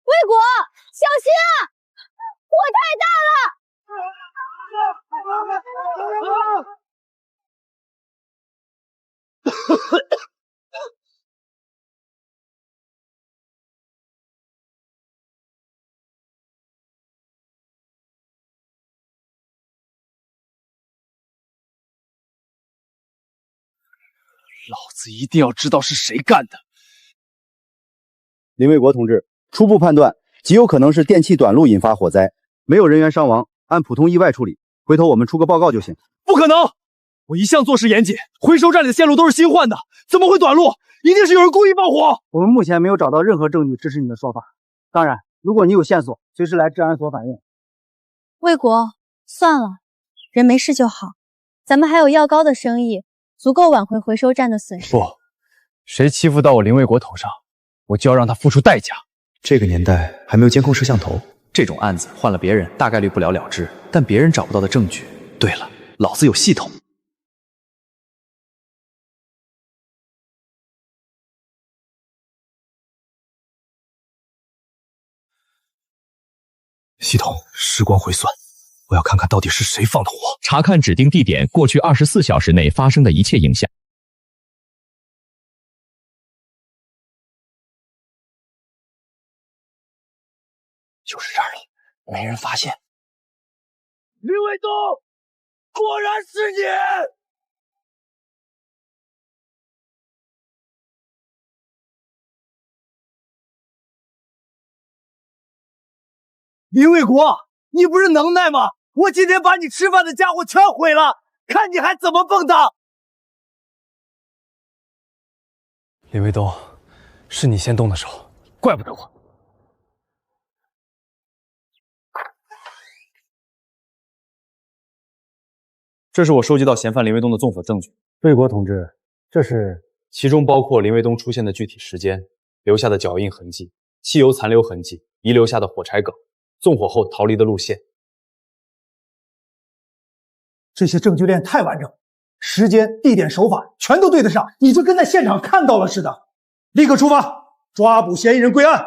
魏国，小心啊！火太大了！老子一定要知道是谁干的。林卫国同志，初步判断极有可能是电气短路引发火灾，没有人员伤亡，按普通意外处理。回头我们出个报告就行。不可能！我一向做事严谨，回收站里的线路都是新换的，怎么会短路？一定是有人故意放火。我们目前没有找到任何证据支持你的说法。当然，如果你有线索，随时来治安所反映。魏国，算了，人没事就好。咱们还有药膏的生意，足够挽回回收站的损失。不，谁欺负到我林卫国头上，我就要让他付出代价。这个年代还没有监控摄像头，这种案子换了别人大概率不了了之，但别人找不到的证据。对了，老子有系统。系统时光回算，我要看看到底是谁放的火。查看指定地点过去24小时内发生的一切影像。就是这儿了，没人发现。林卫东，果然是你！林卫国，你不是能耐吗？我今天把你吃饭的家伙全毁了，看你还怎么蹦跶！林卫东，是你先动的手，怪不得我。这是我收集到嫌犯林卫东的纵火证据。魏国同志，这是其中包括林卫东出现的具体时间、留下的脚印痕迹、汽油残留痕迹、遗留下的火柴梗、纵火后逃离的路线。这些证据链太完整，时间、地点、手法全都对得上，你就跟在现场看到了似的。立刻出发，抓捕嫌疑人归案。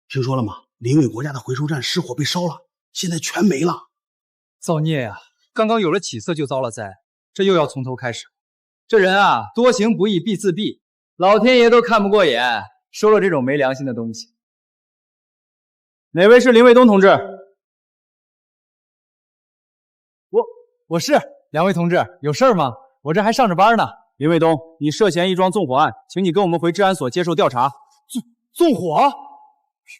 听说了吗？林伟国家的回收站失火被烧了，现在全没了。造孽呀！刚刚有了起色就遭了灾，这又要从头开始。这人啊，多行不义必自毙，老天爷都看不过眼，收了这种没良心的东西。哪位是林卫东同志？我是。两位同志，有事儿吗？我这还上着班呢。林卫东，你涉嫌一桩纵火案，请你跟我们回治安所接受调查。纵火？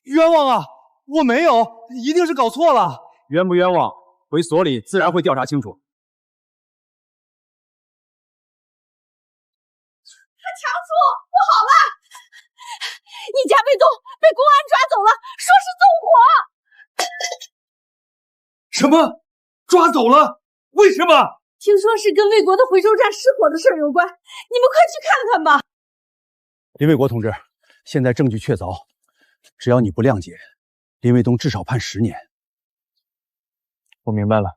冤枉啊！我没有，一定是搞错了。冤不冤枉？回所里自然会调查清楚。他强出，不好了！你家卫东被公安抓走了，说是纵火。什么？抓走了？为什么？听说是跟魏国的回收站失火的事有关，你们快去看看吧。林卫国同志，现在证据确凿，只要你不谅解，林卫东至少判10年。我明白了，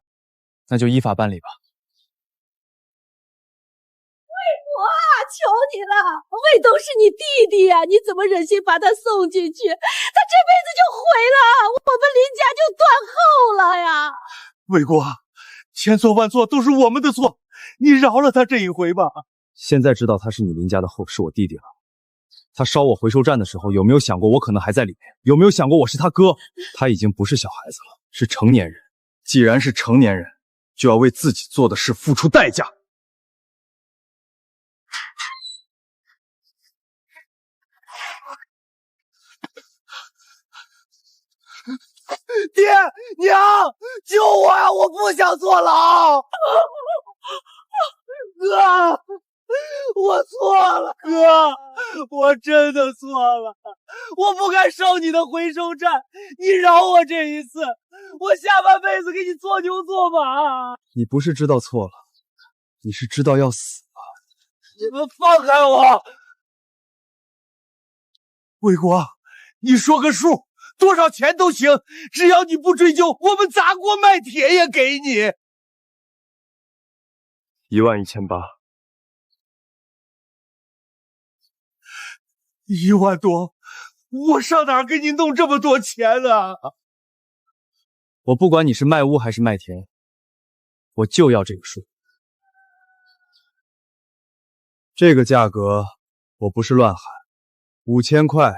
那就依法办理吧。魏国啊，求你了，卫东是你弟弟呀，你怎么忍心把他送进去？他这辈子就毁了，我们林家就断后了呀。魏国，千错万错都是我们的错，你饶了他这一回吧。现在知道他是你林家的后，是我弟弟了。他烧我回收站的时候，有没有想过我可能还在里面？有没有想过我是他哥？他已经不是小孩子了，是成年人。既然是成年人，就要为自己做的事付出代价。爹娘，救我呀！我不想坐牢。哥，我错了，哥，我真的错了，我不该烧你的回收站，你饶我这一次，我下半辈子给你做牛做马。你不是知道错了，你是知道要死啊！你们放开我！魏国，你说个数，多少钱都行，只要你不追究，我们砸锅卖铁也给你。11800。1万多，我上哪儿给你弄这么多钱啊？我不管你是卖屋还是卖田，我就要这个数。这个价格我不是乱喊，5000块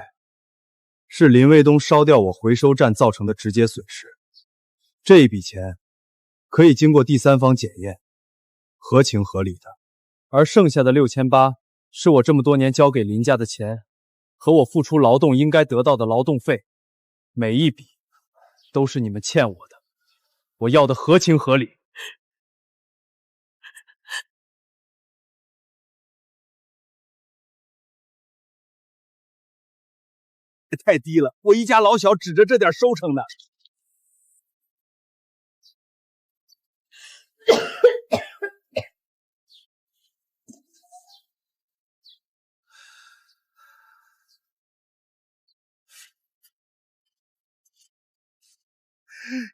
是林卫东烧掉我回收站造成的直接损失。这一笔钱可以经过第三方检验，合情合理的。而剩下的6800是我这么多年交给林家的钱，和我付出劳动应该得到的劳动费。每一笔都是你们欠我的，我要的合情合理。太低了，我一家老小指着这点收成呢。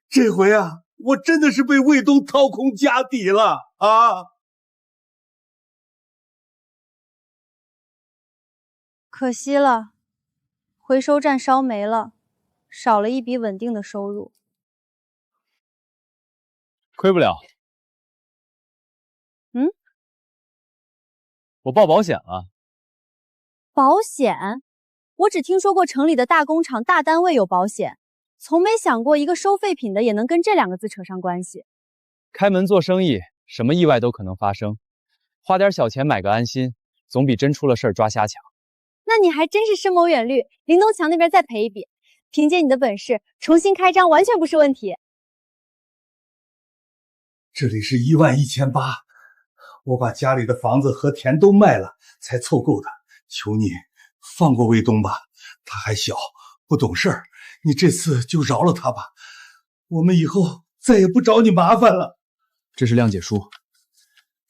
这回啊，我真的是被卫东掏空家底了啊！可惜了，回收站烧没了，少了一笔稳定的收入。亏不了。嗯？我报保险了。保险？我只听说过城里的大工厂、大单位有保险，从没想过一个收废品的也能跟这2个字扯上关系。开门做生意，什么意外都可能发生，花点小钱买个安心，总比真出了事儿抓瞎抢。那你还真是深谋远虑，林东强那边再赔一笔，凭借你的本事，重新开张完全不是问题。这里是11800，我把家里的房子和田都卖了才凑够的，求你放过卫东吧，他还小，不懂事儿，你这次就饶了他吧，我们以后再也不找你麻烦了。这是谅解书，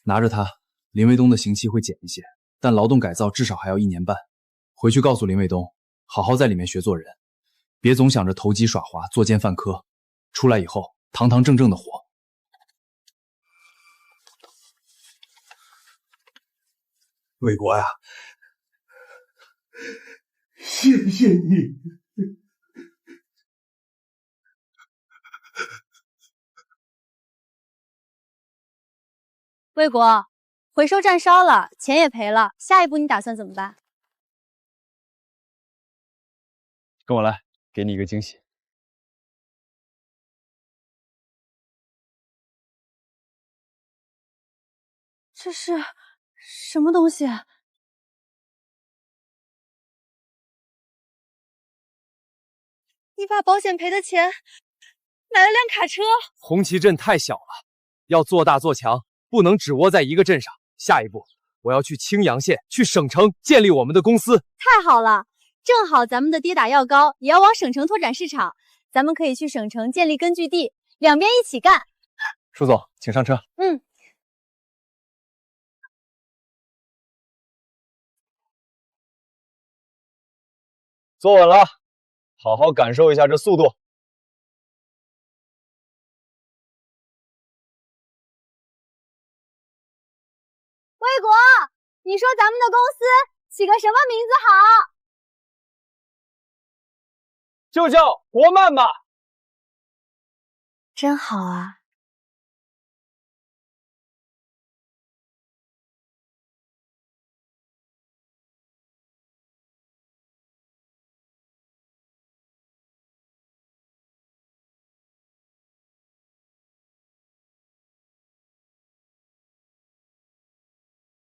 拿着它，林卫东的刑期会减一些，但劳动改造至少还要1年半。回去告诉林卫东，好好在里面学做人，别总想着投机耍滑、作奸犯科，出来以后堂堂正正的活。卫国呀，谢谢你。卫国，回收站烧了，钱也赔了，下一步你打算怎么办？跟我来，给你一个惊喜。这是什么东西？你把保险赔的钱买了辆卡车。红旗镇太小了，要做大做强，不能只窝在一个镇上。下一步，我要去青阳县、去省城建立我们的公司。太好了，正好咱们的跌打药膏也要往省城拓展市场，咱们可以去省城建立根据地，两边一起干。舒总，请上车。嗯。坐稳了，好好感受一下这速度。卫国，你说咱们的公司起个什么名字好？就叫国漫吧。真好啊。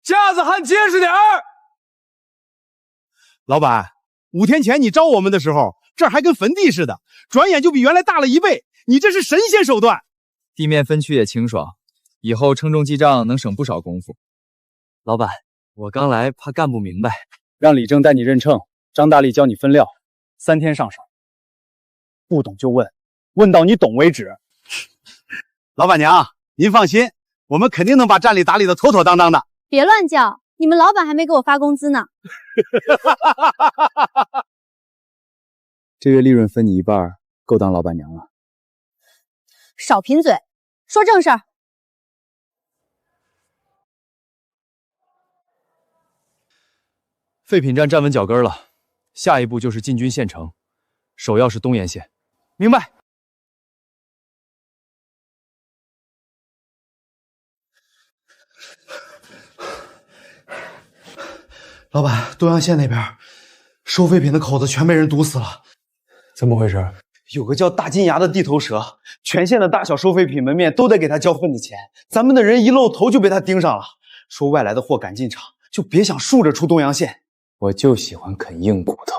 架子还结实点儿。老板，5天前你招我们的时候，这儿还跟坟地似的，转眼就比原来大了1倍，你这是神仙手段。地面分区也清爽，以后称重记账能省不少功夫。老板，我刚来怕干不明白，让李正带你认秤，张大力教你分料，3天上手。不懂就问，问到你懂为止。老板娘，您放心，我们肯定能把站里打理的妥妥当当的。别乱叫，你们老板还没给我发工资呢。这月利润分你1半，够当老板娘了。少贫嘴，说正事儿。废品站站稳脚跟了，下一步就是进军县城，首要是东沿县。明白。老板，东阳县那边收废品的口子全被人堵死了。怎么回事？有个叫大金牙的地头蛇，全县的大小收废品门面都得给他交份子钱，咱们的人一露头就被他盯上了，说外来的货赶进场，就别想竖着出东阳县。我就喜欢啃硬骨头。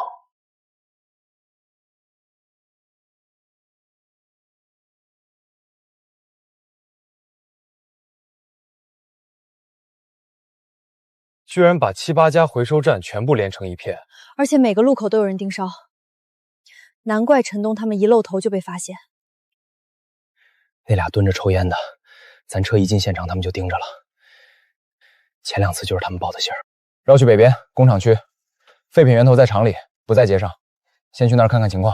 居然把7、8家回收站全部连成一片，而且每个路口都有人盯梢，难怪陈东他们一露头就被发现。那俩蹲着抽烟的，咱车一进现场，他们就盯着了。前2次就是他们报的信儿。绕去北边工厂区，废品源头在厂里，不在街上，先去那儿看看情况。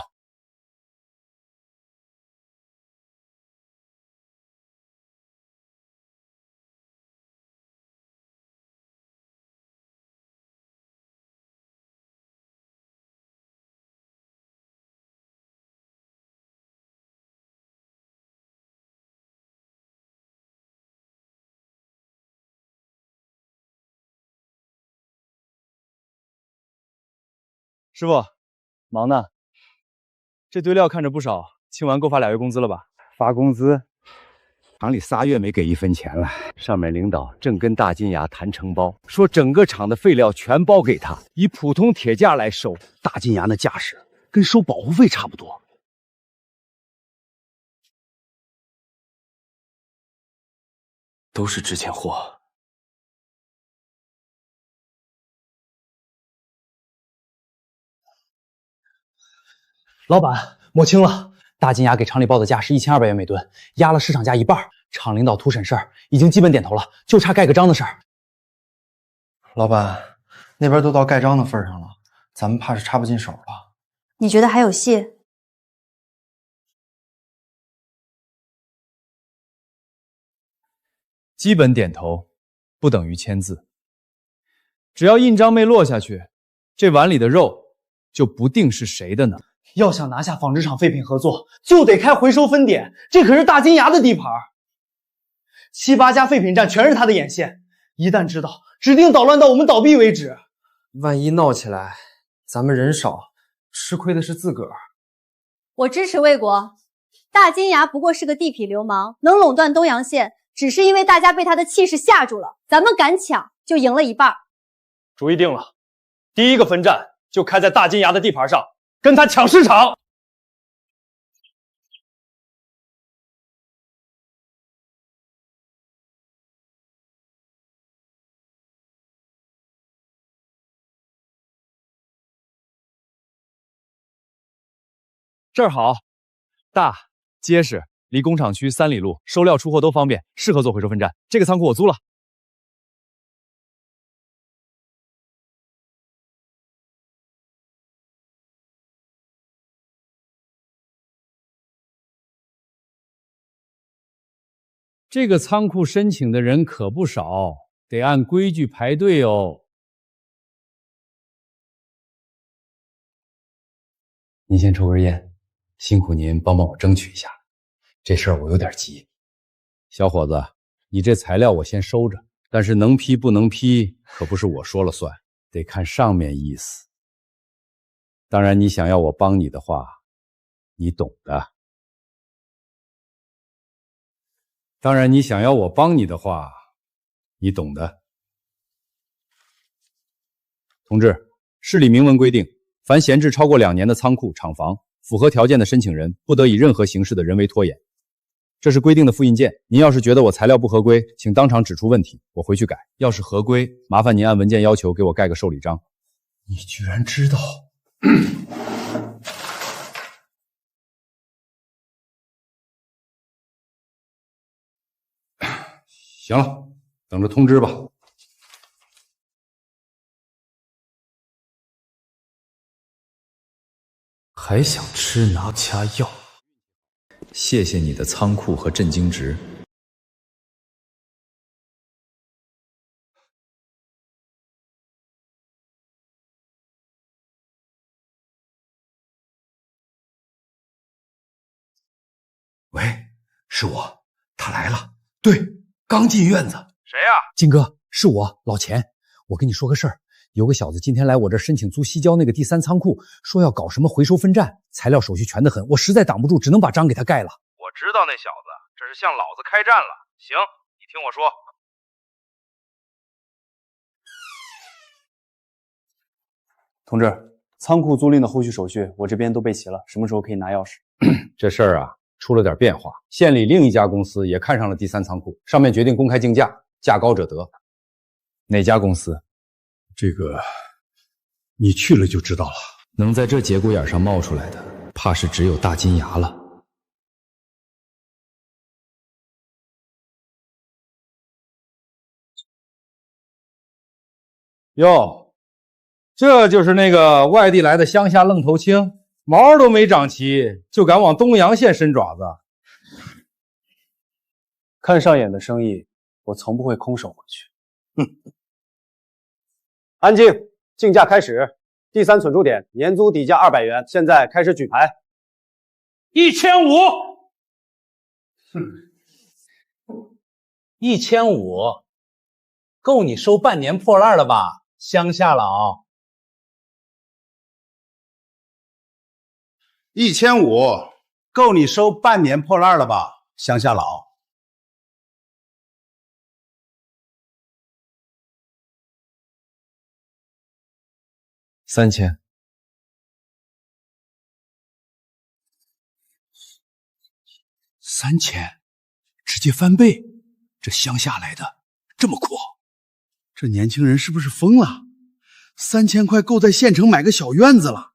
师傅，忙呢。这堆料看着不少，清完够发2月工资了吧？发工资，厂里3月没给1分钱了。上面领导正跟大金牙谈承包，说整个厂的废料全包给他，以普通铁价来收。大金牙那架势跟收保护费差不多。都是值钱货。老板，摸清了，大金牙给厂里报的价是1200元每吨，压了市场价1半。厂领导图审事儿，已经基本点头了，就差盖个章的事儿。老板，那边都到盖章的份上了，咱们怕是插不进手了。你觉得还有戏？基本点头不等于签字，只要印章没落下去，这碗里的肉就不定是谁的呢。要想拿下纺织厂废品合作，就得开回收分点，这可是大金牙的地盘。7、8家废品站全是他的眼线，一旦知道，指定捣乱到我们倒闭为止。万一闹起来，咱们人少，吃亏的是自个儿。我支持魏国。大金牙不过是个地痞流氓，能垄断东阳县，只是因为大家被他的气势吓住了。咱们敢抢，就赢了1半。主意定了，第1个分站就开在大金牙的地盘上，跟他抢市场。这儿好，大、结实，离工厂区3里路，收料出货都方便，适合做回收分站。这个仓库我租了。这个仓库申请的人可不少，得按规矩排队哦。您先抽根烟，辛苦您帮我争取一下，这事儿我有点急。小伙子，你这材料我先收着，但是能批不能批可不是我说了算，得看上面意思。当然，你想要我帮你的话，你懂的。当然，你想要我帮你的话，你懂的。同志，市里明文规定，凡闲置超过2年的仓库、厂房，符合条件的申请人不得以任何形式的人为拖延。这是规定的复印件，您要是觉得我材料不合规，请当场指出问题，我回去改。要是合规，麻烦您按文件要求给我盖个受理章。你居然知道！行了，等着通知吧。还想吃拿掐药？谢谢你的仓库和震惊值。喂，是我，他来了。对，刚进院子。谁呀？金哥，是我老钱。我跟你说个事儿，有个小子今天来我这儿申请租西郊那个第3仓库，说要搞什么回收分站，材料手续全得很，我实在挡不住，只能把章给他盖了。我知道那小子，这是向老子开战了。行，你听我说。同志，仓库租赁的后续手续我这边都备齐了，什么时候可以拿钥匙？这事儿啊，出了点变化，县里另一家公司也看上了第3仓库，上面决定公开竞价，价高者得。哪家公司？这个你去了就知道了。能在这节骨眼上冒出来的，怕是只有大金牙了。哟，这就是那个外地来的乡下愣头青，毛都没长齐，就敢往东阳县伸爪子。看上眼的生意，我从不会空手回去。安静，竞价开始。第3存储点，年租底价200元，现在开始举牌。1500。1500，够你收半年破烂了吧，乡下佬？1500，够你收半年破烂了吧，乡下佬？3000。3000，直接翻倍！这乡下来的这么阔，这年轻人是不是疯了？3000块够在县城买个小院子了。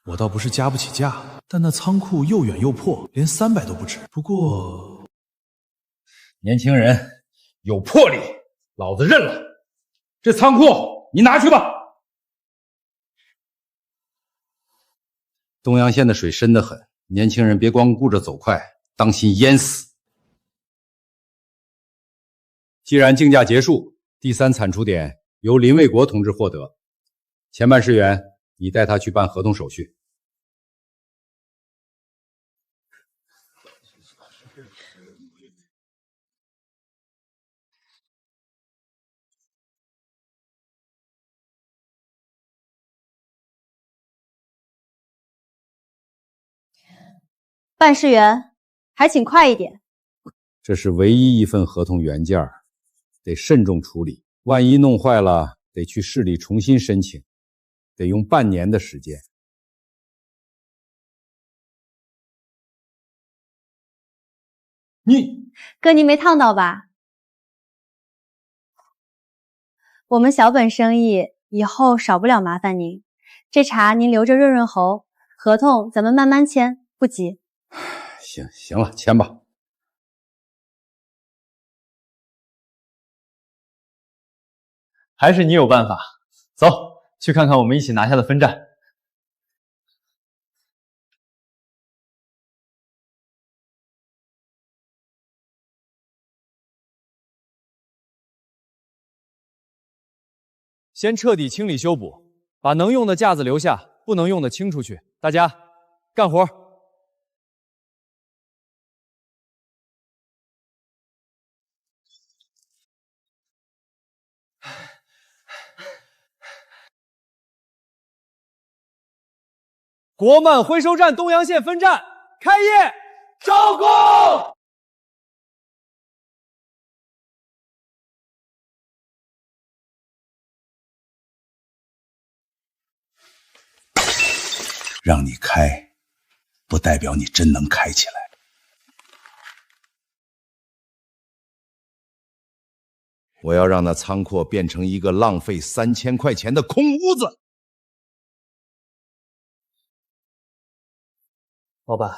我倒不是加不起价，但那仓库又远又破，连300都不止。不过，年轻人有魄力，老子认了。这仓库你拿去吧。东阳县的水深得很，年轻人别光顾着走快，当心淹死。既然竞价结束，第3产出点由林卫国同志获得。前办事员，你带他去办合同手续。办事员，还请快一点。这是唯一一份合同原件，得慎重处理，万一弄坏了，得去市里重新申请，得用半年的时间。哥，您没烫到吧？我们小本生意，以后少不了麻烦您。这茶您留着润润喉，合同咱们慢慢签，不急。行了，签吧。还是你有办法，走，去看看我们一起拿下的分站。先彻底清理修补，把能用的架子留下，不能用的清出去。大家干活。国漫回收站东阳县分站开业，招工！让你开，不代表你真能开起来。我要让那仓库变成一个浪费3000块钱的空屋子。老板，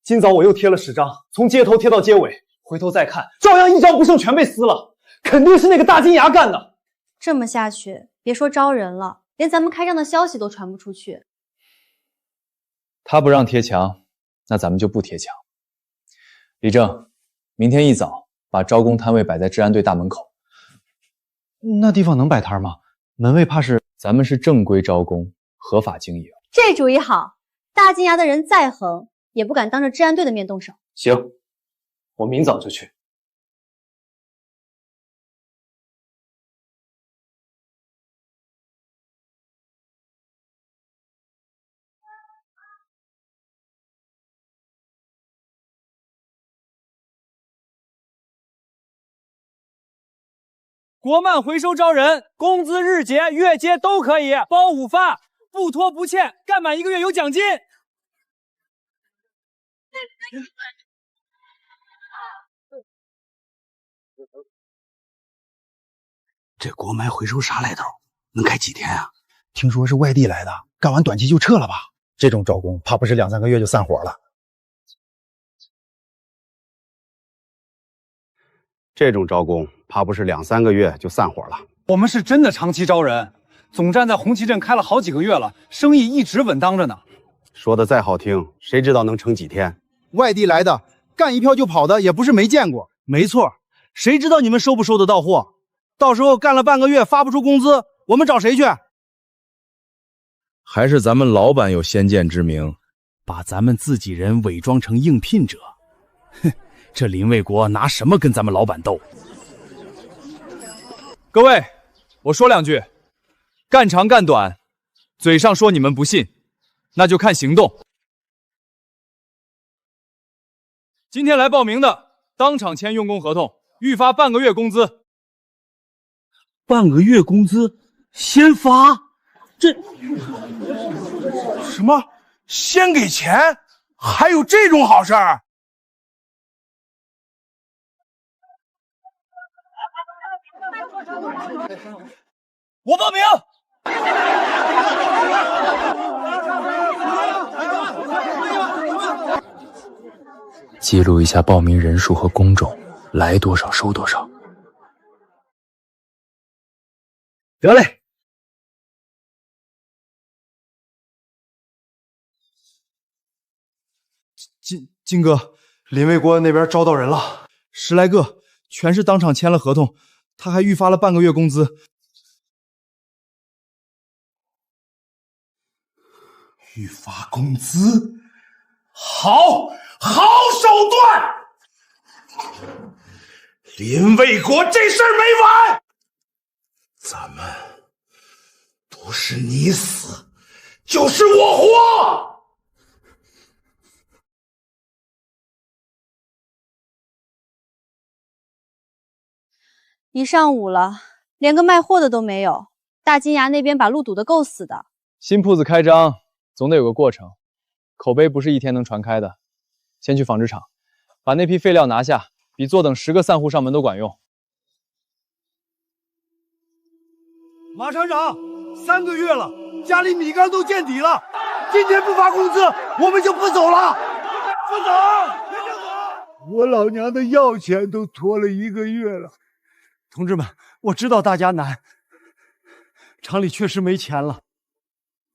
今早我又贴了10张，从街头贴到街尾，回头再看，照样一张不剩，全被撕了。肯定是那个大金牙干的。这么下去，别说招人了，连咱们开张的消息都传不出去。他不让贴墙，那咱们就不贴墙。李正，明天一早把招工摊位摆在治安队大门口。那地方能摆摊吗？门卫怕是……咱们是正规招工，合法经营。这主意好，大金牙的人再横，也不敢当着治安队的面动手。行，我明早就去。国漫回收招人，工资日结、月结都可以，包午饭，不拖不欠，干满1个月有奖金。这国埋回收啥来头？能开几天啊？听说是外地来的，干完短期就撤了吧？这种招工怕不是2、3个月就散伙了。这种招工怕不是2、3个月就散伙了。我们是真的长期招人，总站在红旗镇开了好几个月了，生意一直稳当着呢。说的再好听，谁知道能撑几天？外地来的，干一票就跑的也不是没见过。没错，谁知道你们收不收得到货？到时候干了半个月发不出工资，我们找谁去？还是咱们老板有先见之明，把咱们自己人伪装成应聘者。哼，这林卫国拿什么跟咱们老板斗？各位，我说2句，干长干短，嘴上说你们不信，那就看行动。今天来报名的，当场签用工合同，预发半个月工资。半个月工资先发？这什么？先给钱？还有这种好事儿？我报名。记录一下报名人数和工种，来多少收多少。得嘞。金哥，林卫国那边招到人了，10来个，全是当场签了合同，他还预发了半个月工资。预发工资，好手段！林卫国这事儿没完，咱们不是你死，就是我活。一上午了，连个卖货的都没有。大金牙那边把路堵得够死的。新铺子开张总得有个过程，口碑不是一天能传开的。先去纺织厂，把那批废料拿下，比坐等10个散户上门都管用。马厂长，3个月了，家里米缸都见底了，今天不发工资，我们就不走了。不走，我老娘的药钱都拖了1个月了。同志们，我知道大家难，厂里确实没钱了。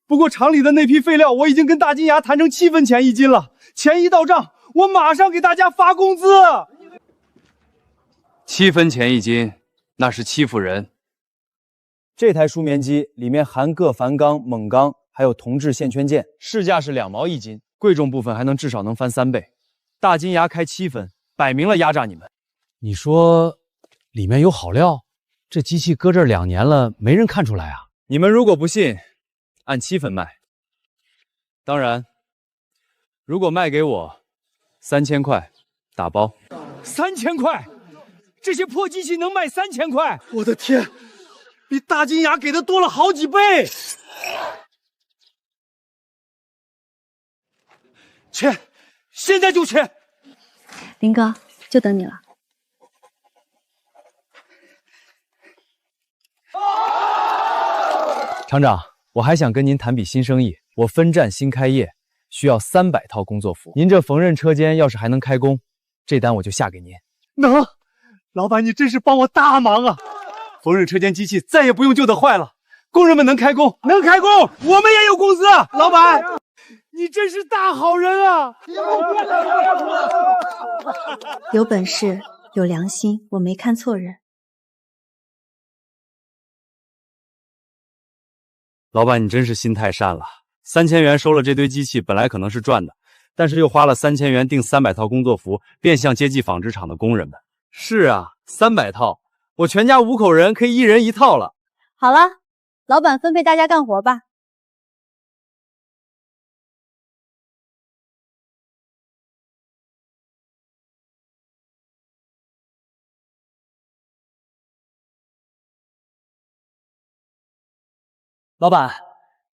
不过厂里的那批废料，我已经跟大金牙谈成7分钱1斤了，钱一到账，我马上给大家发工资。7分钱1斤，那是欺负人。这台舒棉机里面含铬钒钢、锰钢，还有铜制线圈件，市价是2毛1斤，贵重部分还能至少能翻3倍。大金牙开7分，摆明了压榨你们。你说里面有好料？这机器搁这儿2年了，没人看出来啊？你们如果不信，按7分卖。当然，如果卖给我，3000块打包。3000块？这些破机器能卖3000块？我的天，比大金牙给的多了好几倍！签，现在就签！林哥，就等你了。厂长，我还想跟您谈笔新生意。我分站新开业，需要300套工作服。您这缝纫车间要是还能开工，这单我就下给您。能，老板你真是帮我大忙啊！缝纫车间机器再也不用旧的坏了，工人们能开工，能开工，我们也有工资。老板，你真是大好人啊！有本事，有良心，我没看错人。老板，你真是心太善了。3000元收了这堆机器，本来可能是赚的，但是又花了3000元订300套工作服，变相接济纺织厂的工人们。是啊，300套，我全家5口人可以1人1套了。好了，老板分配大家干活吧。老板，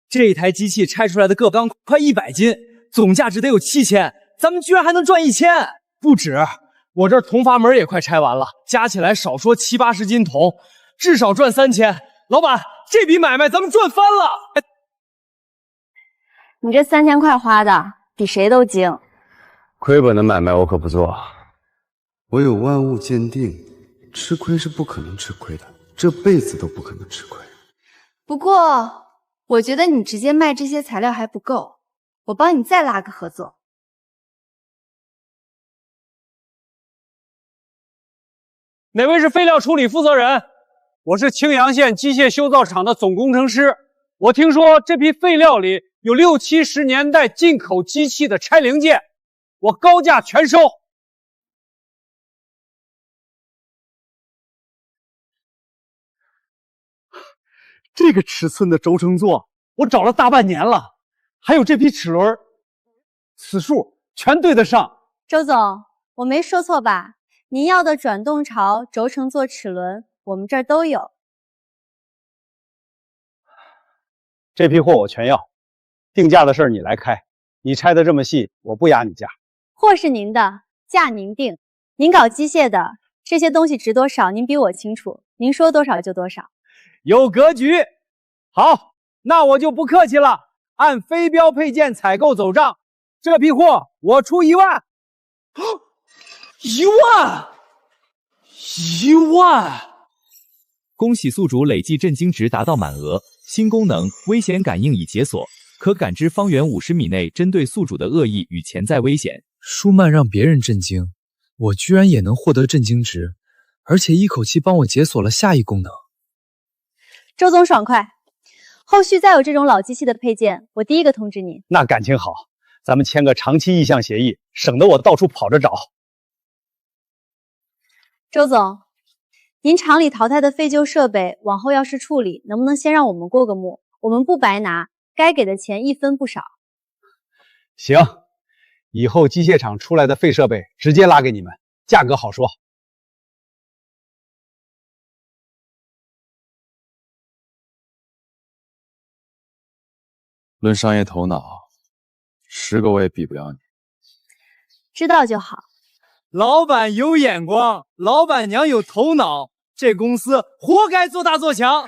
这一台机器拆出来的铬钢快100斤，总价值得有7000，咱们居然还能赚1000，不止。我这铜阀门也快拆完了，加起来少说70、80斤铜，至少赚3000。老板，这笔买卖咱们赚翻了！你这3000块花的比谁都精。亏本的买卖我可不做。我有万物鉴定，吃亏是不可能吃亏的，这辈子都不可能吃亏。不过，我觉得你直接卖这些材料还不够，我帮你再拉个合作。哪位是废料处理负责人？我是青阳县机械修造厂的总工程师。我听说这批废料里有60、70年代进口机器的拆零件，我高价全收。这个尺寸的轴承座，我找了大半年了。还有这批齿轮，此数全对得上。周总，我没说错吧？您要的转动槽、轴承座、齿轮，我们这儿都有。这批货我全要，定价的事儿你来开。你拆的这么细，我不压你价。货是您的，价您定。您搞机械的，这些东西值多少，您比我清楚。您说多少就多少。有格局。好，那我就不客气了，按非标配件采购走账。这批货我出1万。1万！恭喜宿主累计震惊值达到满额，新功能危险感应已解锁，可感知方圆50米内针对宿主的恶意与潜在危险。舒曼让别人震惊，我居然也能获得震惊值，而且一口气帮我解锁了下一功能。周总爽快，后续再有这种老机器的配件，我第一个通知您。那感情好，咱们签个长期意向协议，省得我到处跑着找。周总，您厂里淘汰的废旧设备，往后要是处理，能不能先让我们过个目？我们不白拿，该给的钱一分不少。行，以后机械厂出来的废设备直接拉给你们，价格好说。论商业头脑，10个我也比不了你。知道就好。老板有眼光，老板娘有头脑，这公司活该做大做强。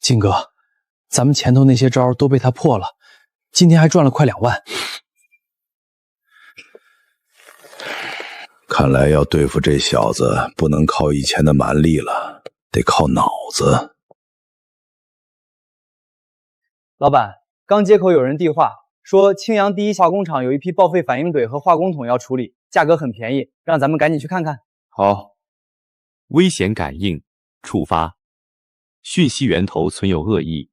金哥，咱们前头那些招都被他破了，今天还赚了快2万。看来要对付这小子，不能靠以前的蛮力了，得靠脑子。老板，刚接口有人递话，说青阳第一化工厂有一批报废反应堆和化工桶要处理，价格很便宜，让咱们赶紧去看看。好。危险感应触发，讯息源头存有恶意。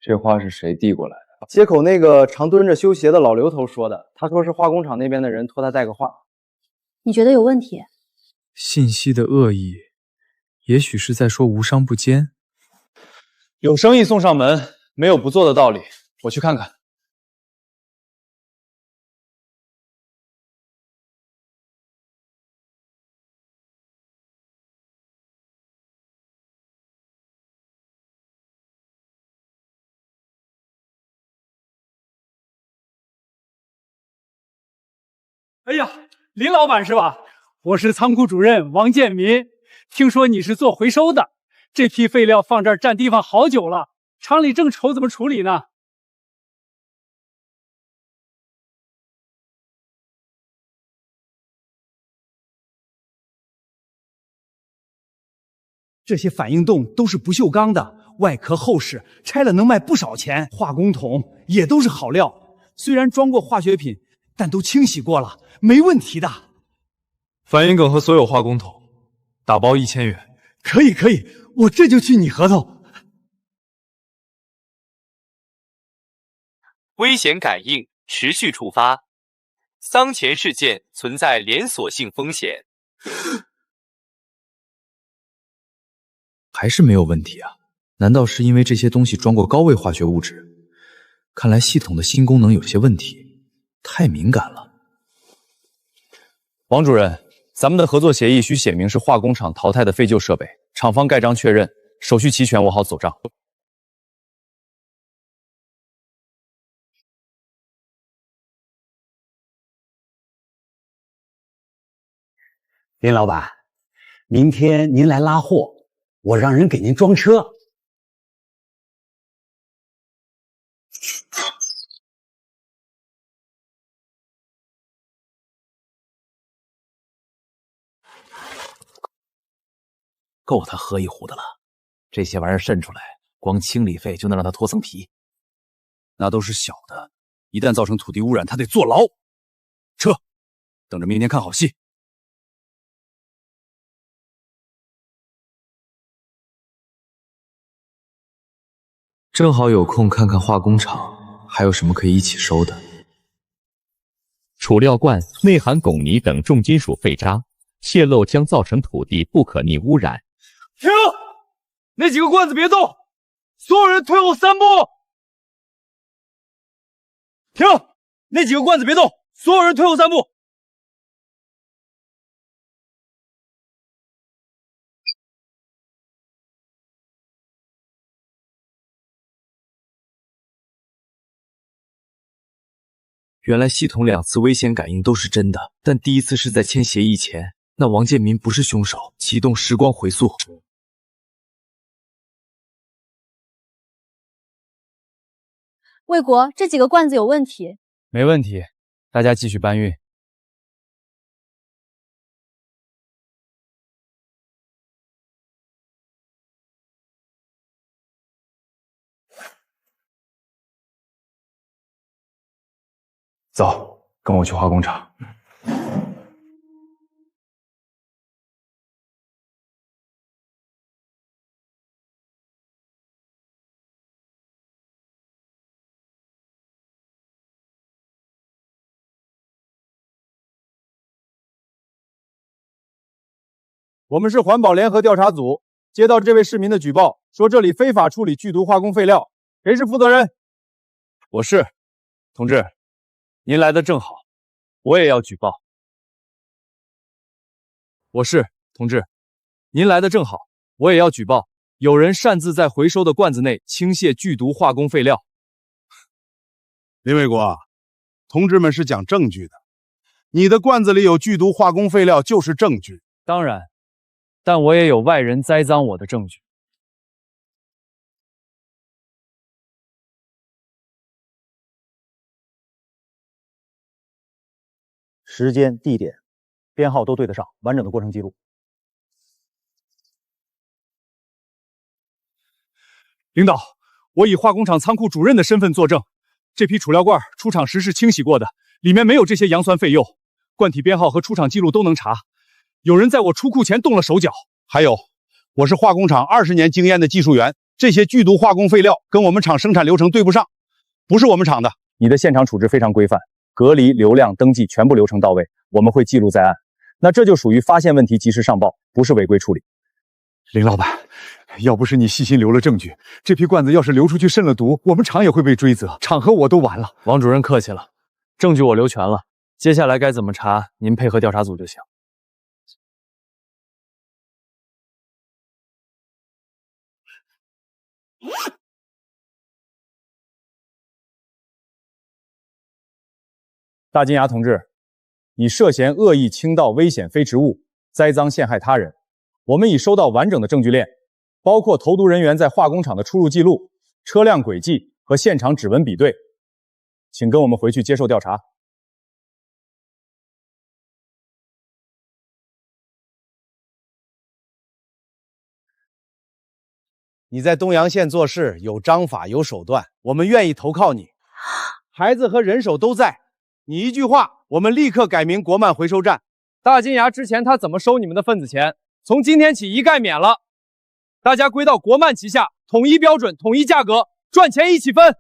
这话是谁递过来的？接口那个常蹲着修鞋的老刘头说的，他说是化工厂那边的人托他带个话。你觉得有问题？信息的恶意，也许是在说无商不奸。有生意送上门，没有不做的道理。我去看看。哎呀，林老板是吧？我是仓库主任王建民，听说你是做回收的，这批废料放这儿占地方好久了，厂里正愁怎么处理呢。这些反应洞都是不锈钢的，外壳厚实，拆了能卖不少钱。化工桶也都是好料，虽然装过化学品，但都清洗过了，没问题的。反应梗和所有化工桶，打包1000元。可以，我这就去拟合同。危险感应持续触发，桑钱事件存在连锁性风险。还是没有问题啊？难道是因为这些东西装过高位化学物质？看来系统的新功能有些问题，太敏感了。王主任，咱们的合作协议需写明是化工厂淘汰的废旧设备，厂方盖章确认，手续齐全，我好走账。林老板，明天您来拉货，我让人给您装车。够他喝一壶的了，这些玩意儿渗出来，光清理费就能让他脱层皮。那都是小的，一旦造成土地污染，他得坐牢。撤，等着明天看好戏。正好有空看看化工厂，还有什么可以一起收的。储料罐内含汞泥等重金属废渣，泄漏将造成土地不可逆污染。停！那几个罐子别动，所有人退后3步。停！那几个罐子别动，所有人退后3步。原来系统2次危险感应都是真的，但第一次是在签协议前。那王建民不是凶手，启动时光回溯。魏国，这几个罐子有问题。没问题，大家继续搬运。走，跟我去化工厂。我们是环保联合调查组，接到这位市民的举报，说这里非法处理剧毒化工废料，谁是负责人？我是，同志，您来的正好，我也要举报。我是，同志，您来的正好，我也要举报，有人擅自在回收的罐子内倾泻剧毒化工废料。林卫国，同志们是讲证据的，你的罐子里有剧毒化工废料就是证据。当然。但我也有外人栽赃我的证据。时间、地点、编号都对得上，完整的过程记录。领导，我以化工厂仓库主任的身份作证，这批储料罐出厂时是清洗过的，里面没有这些阳酸废铀，罐体编号和出厂记录都能查。有人在我出库前动了手脚。还有，我是化工厂20年经验的技术员，这些剧毒化工废料跟我们厂生产流程对不上，不是我们厂的。你的现场处置非常规范，隔离、流量、登记全部流程到位，我们会记录在案。那这就属于发现问题及时上报，不是违规处理。林老板，要不是你细心留了证据，这批罐子要是流出去渗了毒，我们厂也会被追责，厂和我都完了。王主任客气了，证据我留全了，接下来该怎么查，您配合调查组就行。大金牙同志，你涉嫌恶意倾倒危险非职物，栽赃陷害他人。我们已收到完整的证据链，包括投毒人员在化工厂的出入记录、车辆轨迹和现场指纹比对，请跟我们回去接受调查。你在东阳县做事有章法有手段，我们愿意投靠你。孩子和人手都在，你一句话，我们立刻改名国漫回收站。大金牙之前他怎么收你们的份子钱？从今天起一概免了，大家归到国漫旗下，统一标准，统一价格，赚钱一起分。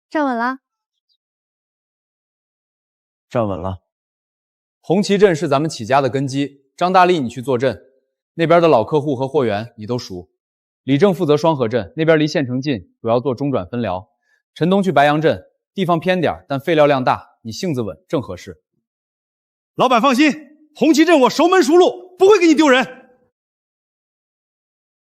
站稳了。站稳了。红旗镇是咱们起家的根基，张大力你去坐镇，那边的老客户和货源你都熟。李正负责双河镇，那边离县城近，主要做中转分疗。陈东去白杨镇，地方偏点，但废料量大，你性子稳，正合适。老板放心，红旗镇我熟门熟路，不会给你丢人。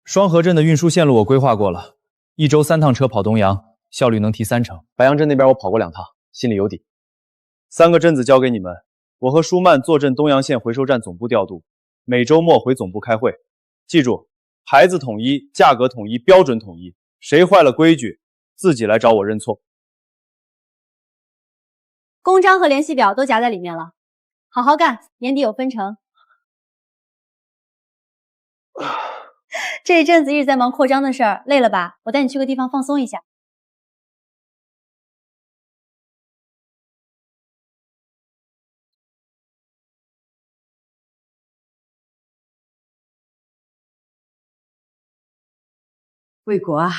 双河镇的运输线路我规划过了，1周3趟车跑东阳，效率能提30%。白杨镇那边我跑过2趟，心里有底。3个镇子交给你们，我和舒曼坐镇东阳县回收站总部调度，每周末回总部开会。记住，牌子统一，价格统一，标准统一，谁坏了规矩，自己来找我认错。公章和联系表都夹在里面了，好好干，年底有分成。这一阵子一直在忙扩张的事儿，累了吧？我带你去个地方放松一下。卫国啊，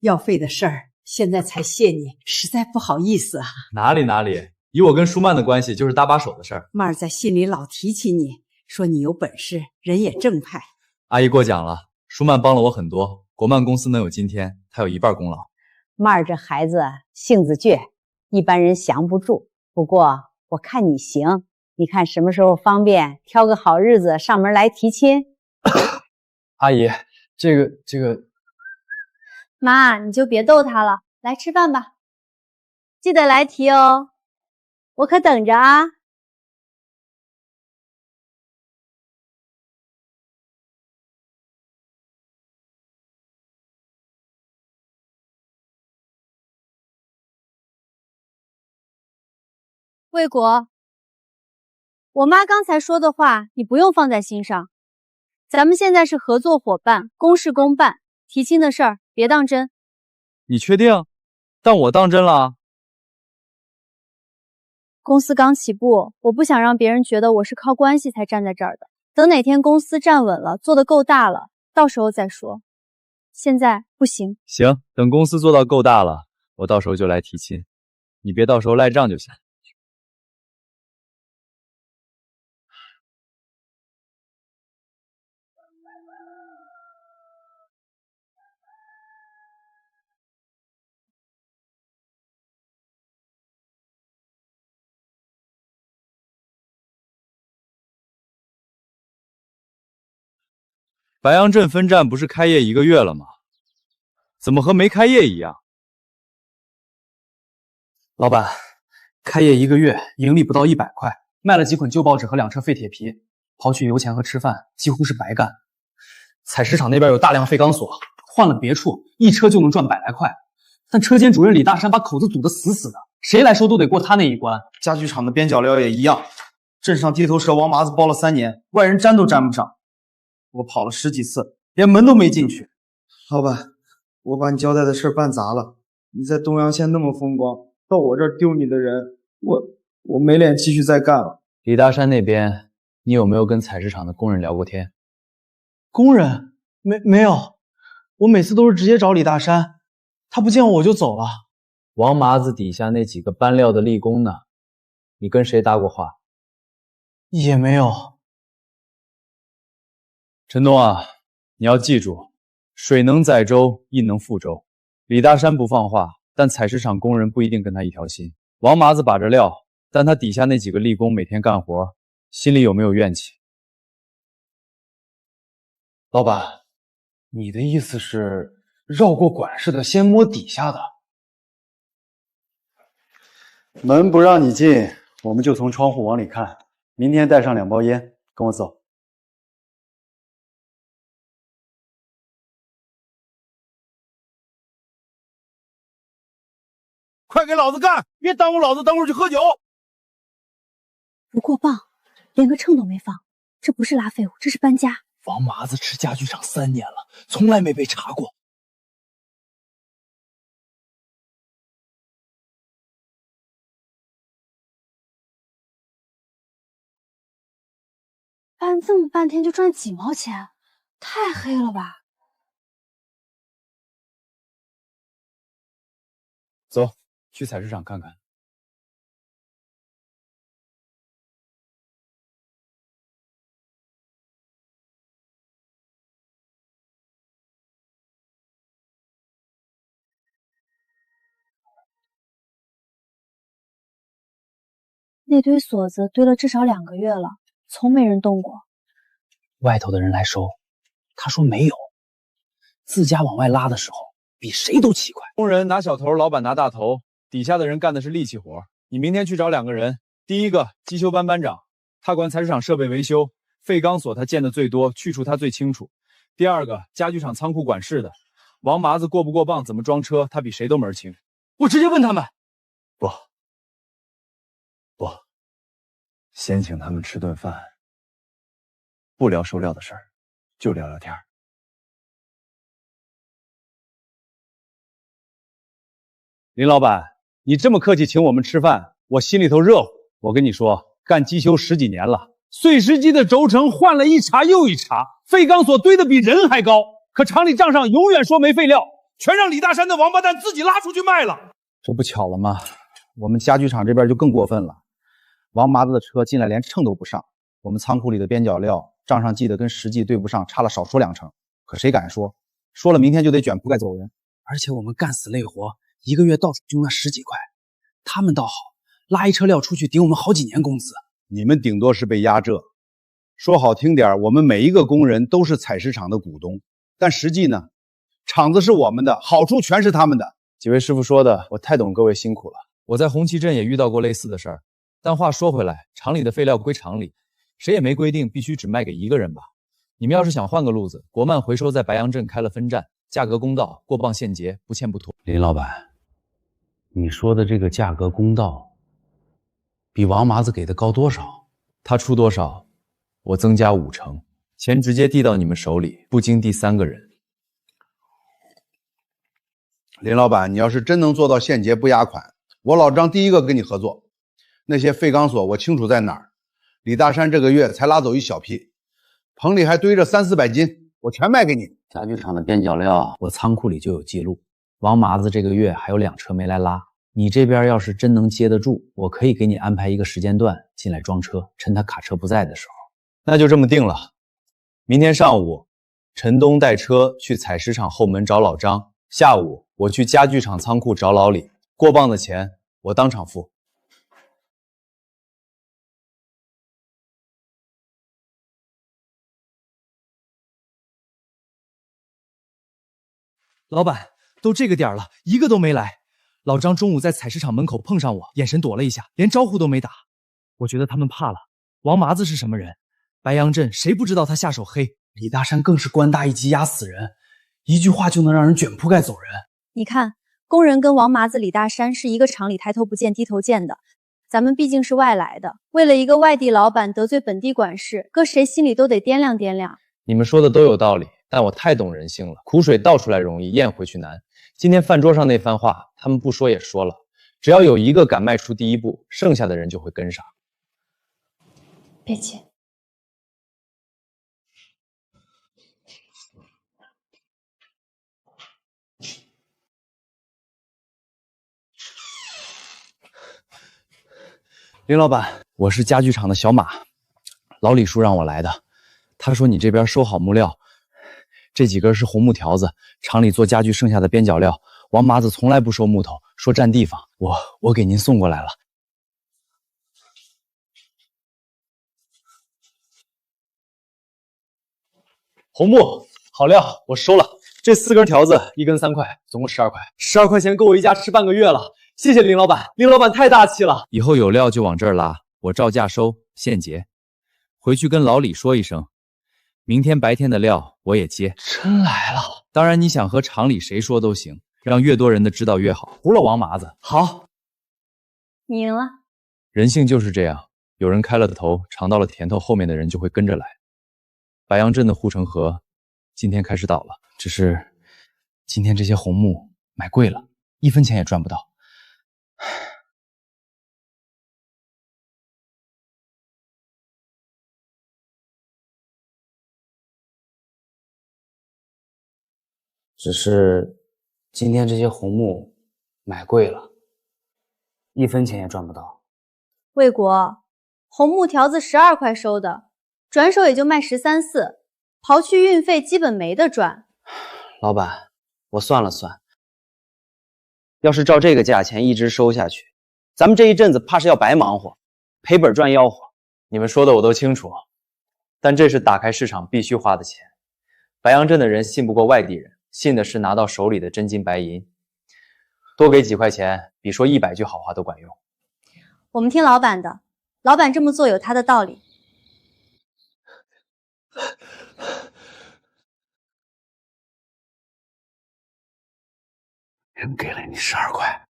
药费的事儿现在才谢你，实在不好意思啊。哪里，以我跟舒曼的关系，就是搭把手的事儿。曼儿在信里老提起你，说你有本事，人也正派。阿姨过奖了，舒曼帮了我很多，国漫公司能有今天，他有1半功劳。曼儿这孩子性子倔，一般人降不住。不过我看你行，你看什么时候方便，挑个好日子上门来提亲。阿姨，这个，妈，你就别逗他了，来吃饭吧，记得来提哦，我可等着啊。魏国，我妈刚才说的话，你不用放在心上。咱们现在是合作伙伴，公事公办，提亲的事儿别当真。你确定？但我当真了。公司刚起步，我不想让别人觉得我是靠关系才站在这儿的。等哪天公司站稳了，做得够大了，到时候再说。现在不行。行，等公司做到够大了，我到时候就来提亲，你别到时候赖账就行。白杨镇分站不是开业1个月了吗？怎么和没开业一样？老板，开业1个月，盈利不到100块，卖了几捆旧报纸和2车废铁皮，刨去油钱和吃饭，几乎是白干。采石场那边有大量废钢索，换了别处1车就能赚100来块，但车间主任李大山把口子堵得死死的，谁来收都得过他那一关。家具厂的边角料也一样，镇上地头蛇王麻子包了3年，外人沾都沾不上。我跑了10几次，连门都没进去。老板，我把你交代的事办砸了。你在东阳县那么风光，到我这儿丢你的人，我没脸继续再干了。李大山那边，你有没有跟采石场的工人聊过天？工人？没有，我每次都是直接找李大山，他不见我就走了。王麻子底下那几个搬料的力工呢？你跟谁搭过话？也没有。陈东啊，你要记住，水能载舟，亦能覆舟。李大山不放话，但采石场工人不一定跟他一条心。王麻子把着料，但他底下那几个力工每天干活，心里有没有怨气？老板，你的意思是绕过管事的，先摸底下的？门不让你进，我们就从窗户往里看。明天带上2包烟，跟我走。快给老子干！别耽误老子等会儿去喝酒。不过磅，连个秤都没放，这不是拉废物，这是搬家。王麻子吃家具厂3年了，从来没被查过。搬这么半天就赚几毛钱，太黑了吧！走，去采石场看看。那堆锁子堆了至少2个月了，从没人动过。外头的人来收，他说没有，自家往外拉的时候，比谁都气快。工人拿小头，老板拿大头，底下的人干的是力气活。你明天去找2个人，第一个机修班班长，他管采石场设备维修，废钢索他见的最多，去处他最清楚。第二个家具厂仓库管事的，王麻子过不过磅，怎么装车，他比谁都门清。我直接问他们。不，先请他们吃顿饭，不聊收料的事儿，就聊聊天。林老板，你这么客气请我们吃饭，我心里头热乎。我跟你说，干机修10几年了，碎石机的轴承换了一茬又一茬，废钢索堆得比人还高，可厂里账上永远说没废料，全让李大山的王八蛋自己拉出去卖了。这不巧了吗？我们家具厂这边就更过分了，王麻子的车进来连秤都不上，我们仓库里的边角料账上记得跟实际对不上，差了少说2成，可谁敢说？说了明天就得卷铺盖走人。而且我们干死累活，1个月到手就那10几块，他们倒好，拉一车料出去顶我们好几年工资。你们顶多是被压榨，说好听点，我们每一个工人都是采石场的股东，但实际呢，厂子是我们的，好处全是他们的。几位师傅说的，我太懂各位辛苦了。我在红旗镇也遇到过类似的事儿，但话说回来，厂里的废料归厂里，谁也没规定必须只卖给1个人吧。你们要是想换个路子，国漫回收在白杨镇开了分站，价格公道，过磅现结，不欠不拖。林老板，你说的这个价格公道，比王麻子给的高多少？他出多少，我增加5成，钱直接递到你们手里，不经第3个人。林老板，你要是真能做到现结不压款，我老张第一个跟你合作。那些废钢索我清楚在哪儿，李大山这个月才拉走一小批，棚里还堆着300、400斤，我全卖给你。家具厂的边角料，我仓库里就有记录。王麻子这个月还有2车没来拉，你这边要是真能接得住，我可以给你安排一个时间段进来装车，趁他卡车不在的时候。那就这么定了。明天上午，陈东带车去采石场后门找老张，下午我去家具厂仓库找老李，过磅的钱我当场付。老板，都这个点了，一个都没来。老张中午在采石场门口碰上我，眼神躲了一下，连招呼都没打。我觉得他们怕了。王麻子是什么人？白杨镇谁不知道他下手黑？李大山更是官大一级压死人，一句话就能让人卷铺盖走人。你看，工人跟王麻子、李大山是一个厂里抬头不见低头见的，咱们毕竟是外来的，为了一个外地老板得罪本地管事，搁谁心里都得掂量掂量。你们说的都有道理，但我太懂人性了，苦水倒出来容易，咽回去难。今天饭桌上那番话，他们不说也说了，只要有一个敢迈出第一步，剩下的人就会跟上。别急。林老板，我是家具厂的小马，老李叔让我来的。他说你这边收好木料，这几根是红木条子，厂里做家具剩下的边角料。王麻子从来不收木头，说占地方，我给您送过来了。红木好料，我收了。这4根条子1根3块，总共12块。12块钱够我一家吃半个月了。谢谢林老板，林老板太大气了。以后有料就往这儿拉，我照价收，现结。回去跟老李说一声，明天白天的料我也接。真来了。当然你想和厂里谁说都行，让越多人的知道越好。除了王麻子。好，你赢了。人性就是这样，有人开了头，尝到了甜头，后面的人就会跟着来。白杨镇的护城河今天开始倒了，只是今天这些红木买贵了，1分钱也赚不到。只是今天这些红木买贵了，1分钱也赚不到。魏国，红木条子12块收的，转手也就卖13、14，刨去运费基本没得赚。老板，我算了算，要是照这个价钱一直收下去，咱们这一阵子怕是要白忙活，赔本赚吆喝。你们说的我都清楚，但这是打开市场必须花的钱。白杨镇的人信不过外地人，信的是拿到手里的真金白银，多给几块钱，比说100句好话都管用。我们听老板的，老板这么做有他的道理。人给了你12块，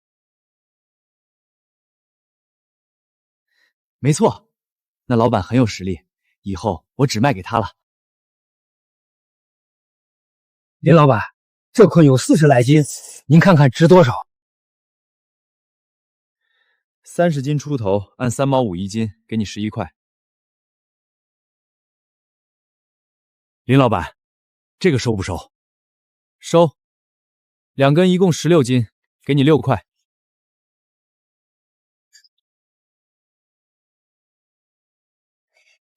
没错，那老板很有实力，以后我只卖给他了。林老板，这捆有40来斤，您看看值多少？30斤出头，按3毛5一斤，给你11块。林老板，这个收不收？收。2根一共16斤，给你6块。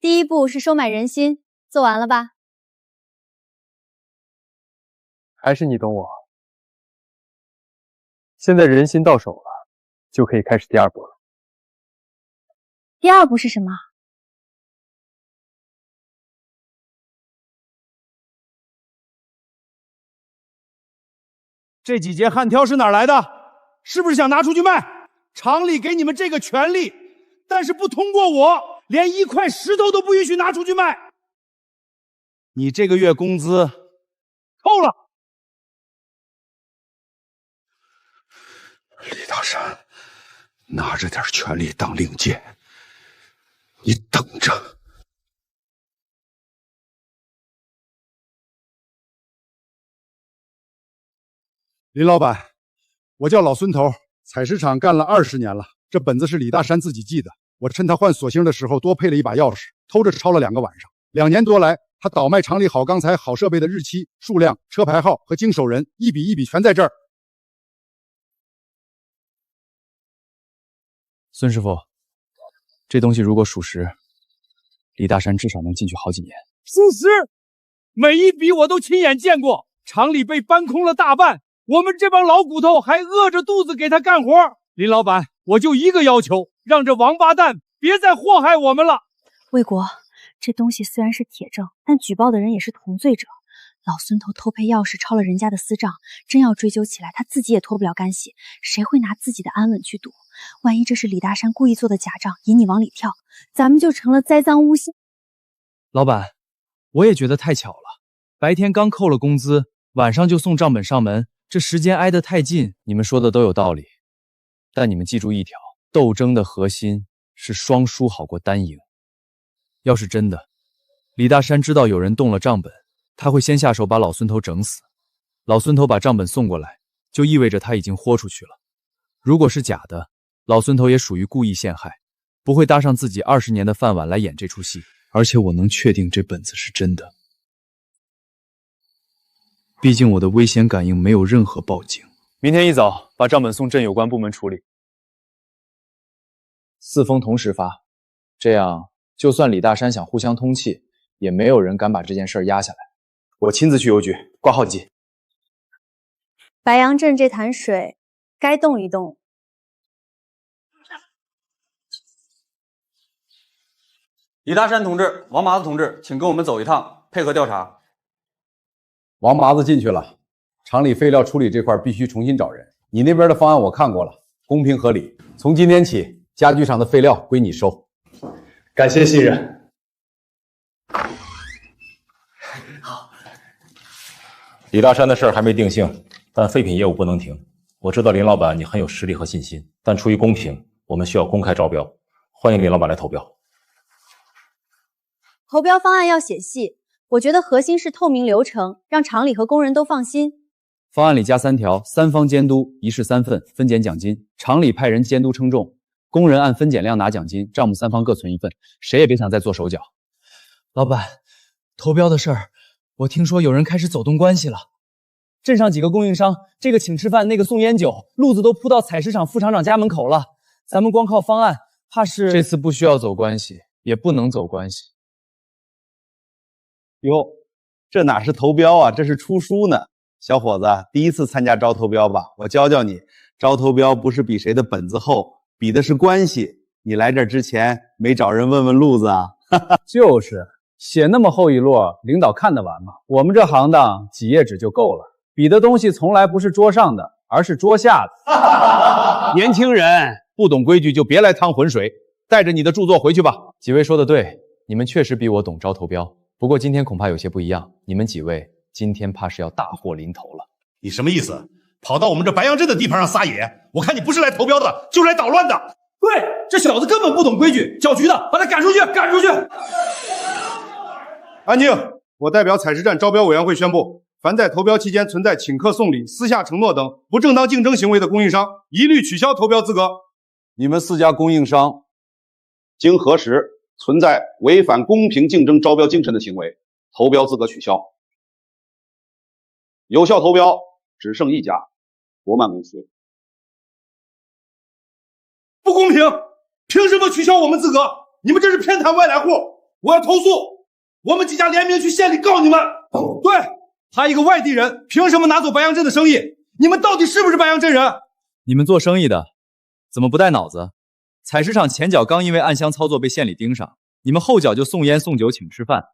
第一步是收买人心，做完了吧？还是你懂我。现在人心到手了，就可以开始第2步了。第2步是什么？这几节悍挑是哪儿来的？是不是想拿出去卖？厂里给你们这个权利，但是不通过我，连1块石头都不允许拿出去卖。你这个月工资扣了。李大山拿着点权力当令箭，你等着。林老板，我叫老孙头，采石场干了20年了。这本子是李大山自己记的，我趁他换锁芯的时候多配了一把钥匙，偷着抄了2个晚上。2年多来，他倒卖厂里好钢材、好设备的日期、数量、车牌号和经手人，一笔一笔全在这儿。孙师傅，这东西如果属实，李大山至少能进去好几年。属实，每一笔我都亲眼见过，厂里被搬空了大半。我们这帮老骨头还饿着肚子给他干活。林老板，我就一个要求，让这王八蛋别再祸害我们了。魏国，这东西虽然是铁证，但举报的人也是同罪者。老孙头偷配钥匙抄了人家的私账，真要追究起来，他自己也脱不了干系。谁会拿自己的安稳去赌？万一这是李大山故意做的假账，引你往里跳，咱们就成了栽赃诬陷。老板，我也觉得太巧了，白天刚扣了工资，晚上就送账本上门。这时间挨得太近，你们说的都有道理，但你们记住一条，斗争的核心是双输好过单赢。要是真的，李大山知道有人动了账本，他会先下手把老孙头整死。老孙头把账本送过来，就意味着他已经豁出去了。如果是假的，老孙头也属于故意陷害，不会搭上自己20年的饭碗来演这出戏。而且我能确定这本子是真的。毕竟我的危险感应没有任何报警。明天一早把账本送镇有关部门处理，4封同时发，这样就算李大山想互相通气，也没有人敢把这件事压下来。我亲自去邮局挂号机。白杨镇这潭水该动一动。李大山同志、王麻子同志，请跟我们走一趟，配合调查。王麻子进去了，厂里废料处理这块必须重新找人。你那边的方案我看过了，公平合理。从今天起，家具厂的废料归你收。感谢信任。好。李大山的事儿还没定性，但废品业务不能停。我知道林老板你很有实力和信心，但出于公平，我们需要公开招标。欢迎林老板来投标。投标方案要写细。我觉得核心是透明流程，让厂里和工人都放心。方案里加3条：3方监督，1式3份，分拣奖金。厂里派人监督称重，工人按分拣量拿奖金，账目3方各存1份，谁也别想再做手脚。老板，投标的事儿，我听说有人开始走动关系了。镇上几个供应商，这个请吃饭，那个送烟酒，路子都铺到采石场副厂长家门口了。咱们光靠方案，怕是这次不需要走关系，也不能走关系。哟，这哪是投标啊，这是出书呢。小伙子，第一次参加招投标吧？我教教你，招投标不是比谁的本子厚，比的是关系。你来这儿之前没找人问问路子啊？就是写那么厚一摞，领导看得完吗？我们这行当几页纸就够了。比的东西从来不是桌上的，而是桌下的。年轻人不懂规矩就别来趟浑水，带着你的著作回去吧。几位说的对，你们确实比我懂招投标，不过今天恐怕有些不一样，你们几位今天怕是要大祸临头了。你什么意思？跑到我们这白杨镇的地盘上撒野？我看你不是来投标的，就是来捣乱的。对，这小子根本不懂规矩，搅局的，把他赶出去，赶出去！安静！我代表采石站招标委员会宣布，凡在投标期间存在请客送礼、私下承诺等不正当竞争行为的供应商，一律取消投标资格。你们4家供应商经核实存在违反公平竞争招标精神的行为，投标资格取消。有效投标只剩1家，国漫公司。不公平！凭什么取消我们资格？你们这是偏袒外来户！我要投诉！我们几家联名去县里告你们！对，他一个外地人，凭什么拿走白杨镇的生意？你们到底是不是白杨镇人？你们做生意的怎么不带脑子？采石场前脚刚因为暗箱操作被县里盯上，你们后脚就送烟送酒请吃饭，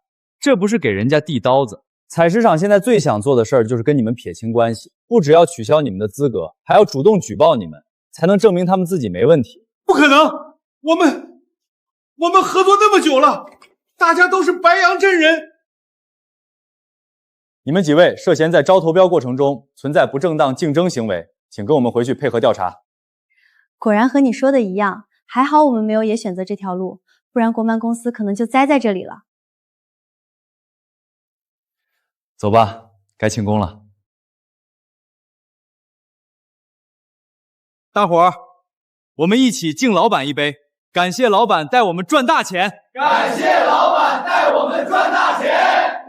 这不是给人家递刀子？采石场现在最想做的事儿就是跟你们撇清关系，不只要取消你们的资格，还要主动举报你们，才能证明他们自己没问题。不可能！我们合作那么久了，大家都是白杨镇人。你们几位涉嫌在招投标过程中存在不正当竞争行为，请跟我们回去配合调查。果然和你说的一样，还好我们没有也选择这条路，不然国漫公司可能就栽在这里了。走吧，该庆功了。大伙儿，我们一起敬老板一杯，感谢老板带我们赚大钱！感谢老板带我们赚大钱！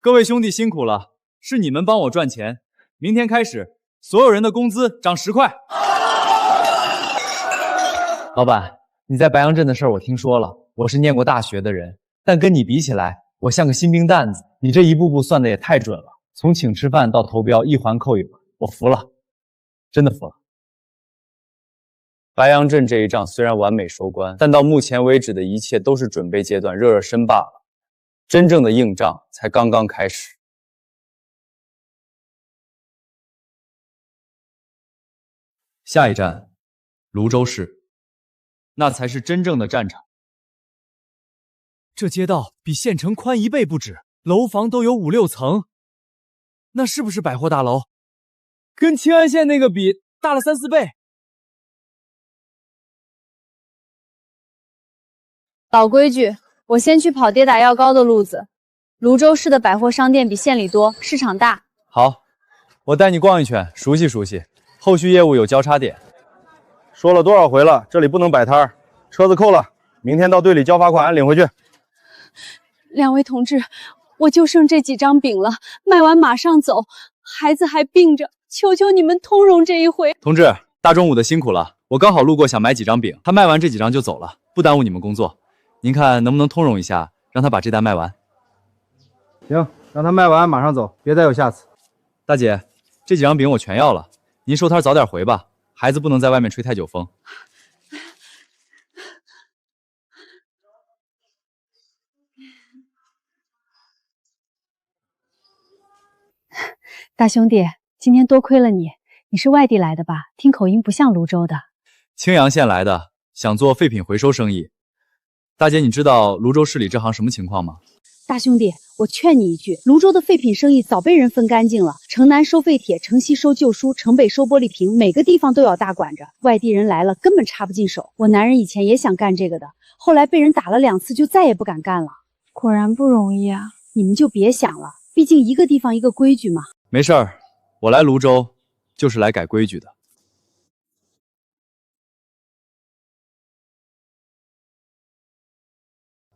各位兄弟辛苦了，是你们帮我赚钱。明天开始，所有人的工资涨10块。老板，你在白杨镇的事儿我听说了，我是念过大学的人，但跟你比起来，我像个新兵蛋子。你这一步步算的也太准了，从请吃饭到投标，一环扣一环，我服了，真的服了。白杨镇这一仗虽然完美收官，但到目前为止的一切都是准备阶段，热热身罢了。真正的硬仗才刚刚开始。下一站，泸州市，那才是真正的战场。这街道比县城宽1倍不止，楼房都有5、6层，那是不是百货大楼？跟清安县那个比，大了3、4倍。老规矩，我先去跑跌打药膏的路子。泸州市的百货商店比县里多，市场大。好，我带你逛一圈，熟悉熟悉。后续业务有交叉点。说了多少回了，这里不能摆摊儿，车子扣了，明天到队里交罚款，领回去。两位同志，我就剩这几张饼了，卖完马上走，孩子还病着，求求你们通融这一回。同志，大中午的辛苦了，我刚好路过想买几张饼，他卖完这几张就走了，不耽误你们工作。您看能不能通融一下，让他把这单卖完？行，让他卖完马上走，别再有下次。大姐，这几张饼我全要了，您收摊早点回吧，孩子不能在外面吹太久风。大兄弟，今天多亏了你，你是外地来的吧？听口音不像泸州的。青阳县来的，想做废品回收生意。大姐，你知道泸州市里这行什么情况吗？大兄弟，我劝你一句，泸州的废品生意早被人分干净了。城南收废铁，城西收旧书，城北收玻璃瓶，每个地方都有大管着。外地人来了，根本插不进手。我男人以前也想干这个的，后来被人打了2次，就再也不敢干了。果然不容易啊！你们就别想了，毕竟一个地方一个规矩嘛。没事儿，我来泸州就是来改规矩的。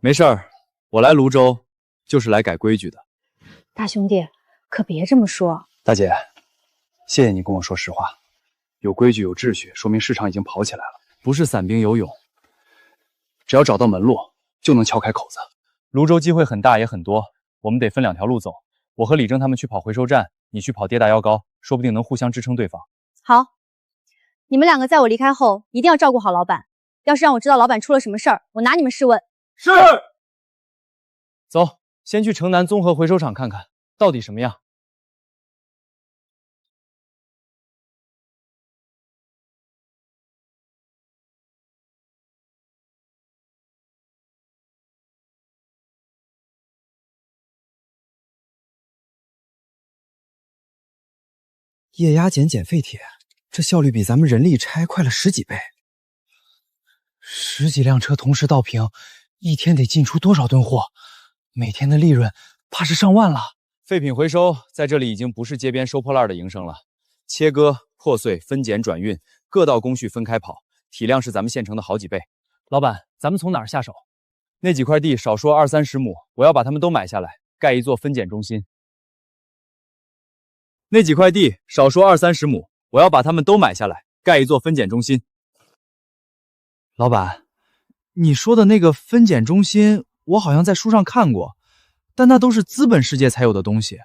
没事儿，我来泸州就是来改规矩的。大兄弟，可别这么说。大姐，谢谢你跟我说实话。有规矩有秩序，说明市场已经跑起来了，不是散兵游勇。只要找到门路，就能敲开口子。泸州机会很大也很多，我们得分2条路走。我和李正他们去跑回收站，你去跑跌打药膏，说不定能互相支撑对方。好，你们2个在我离开后一定要照顾好老板。要是让我知道老板出了什么事儿，我拿你们试问。是。走，先去城南综合回收厂看看，到底什么样。液压减废铁，这效率比咱们人力拆快了10几倍。10几辆车同时倒瓶，一天得进出多少吨货？每天的利润怕是上万了。废品回收在这里已经不是街边收破烂的营生了，切割、破碎、分拣、转运，各道工序分开跑，体量是咱们县城的好几倍。老板，咱们从哪儿下手？那几块地少说20-30亩，我要把它们都买下来，盖一座分拣中心。那几块地少说20-30亩，我要把它们都买下来，盖一座分拣中心。老板，你说的那个分拣中心，我好像在书上看过，但那都是资本世界才有的东西，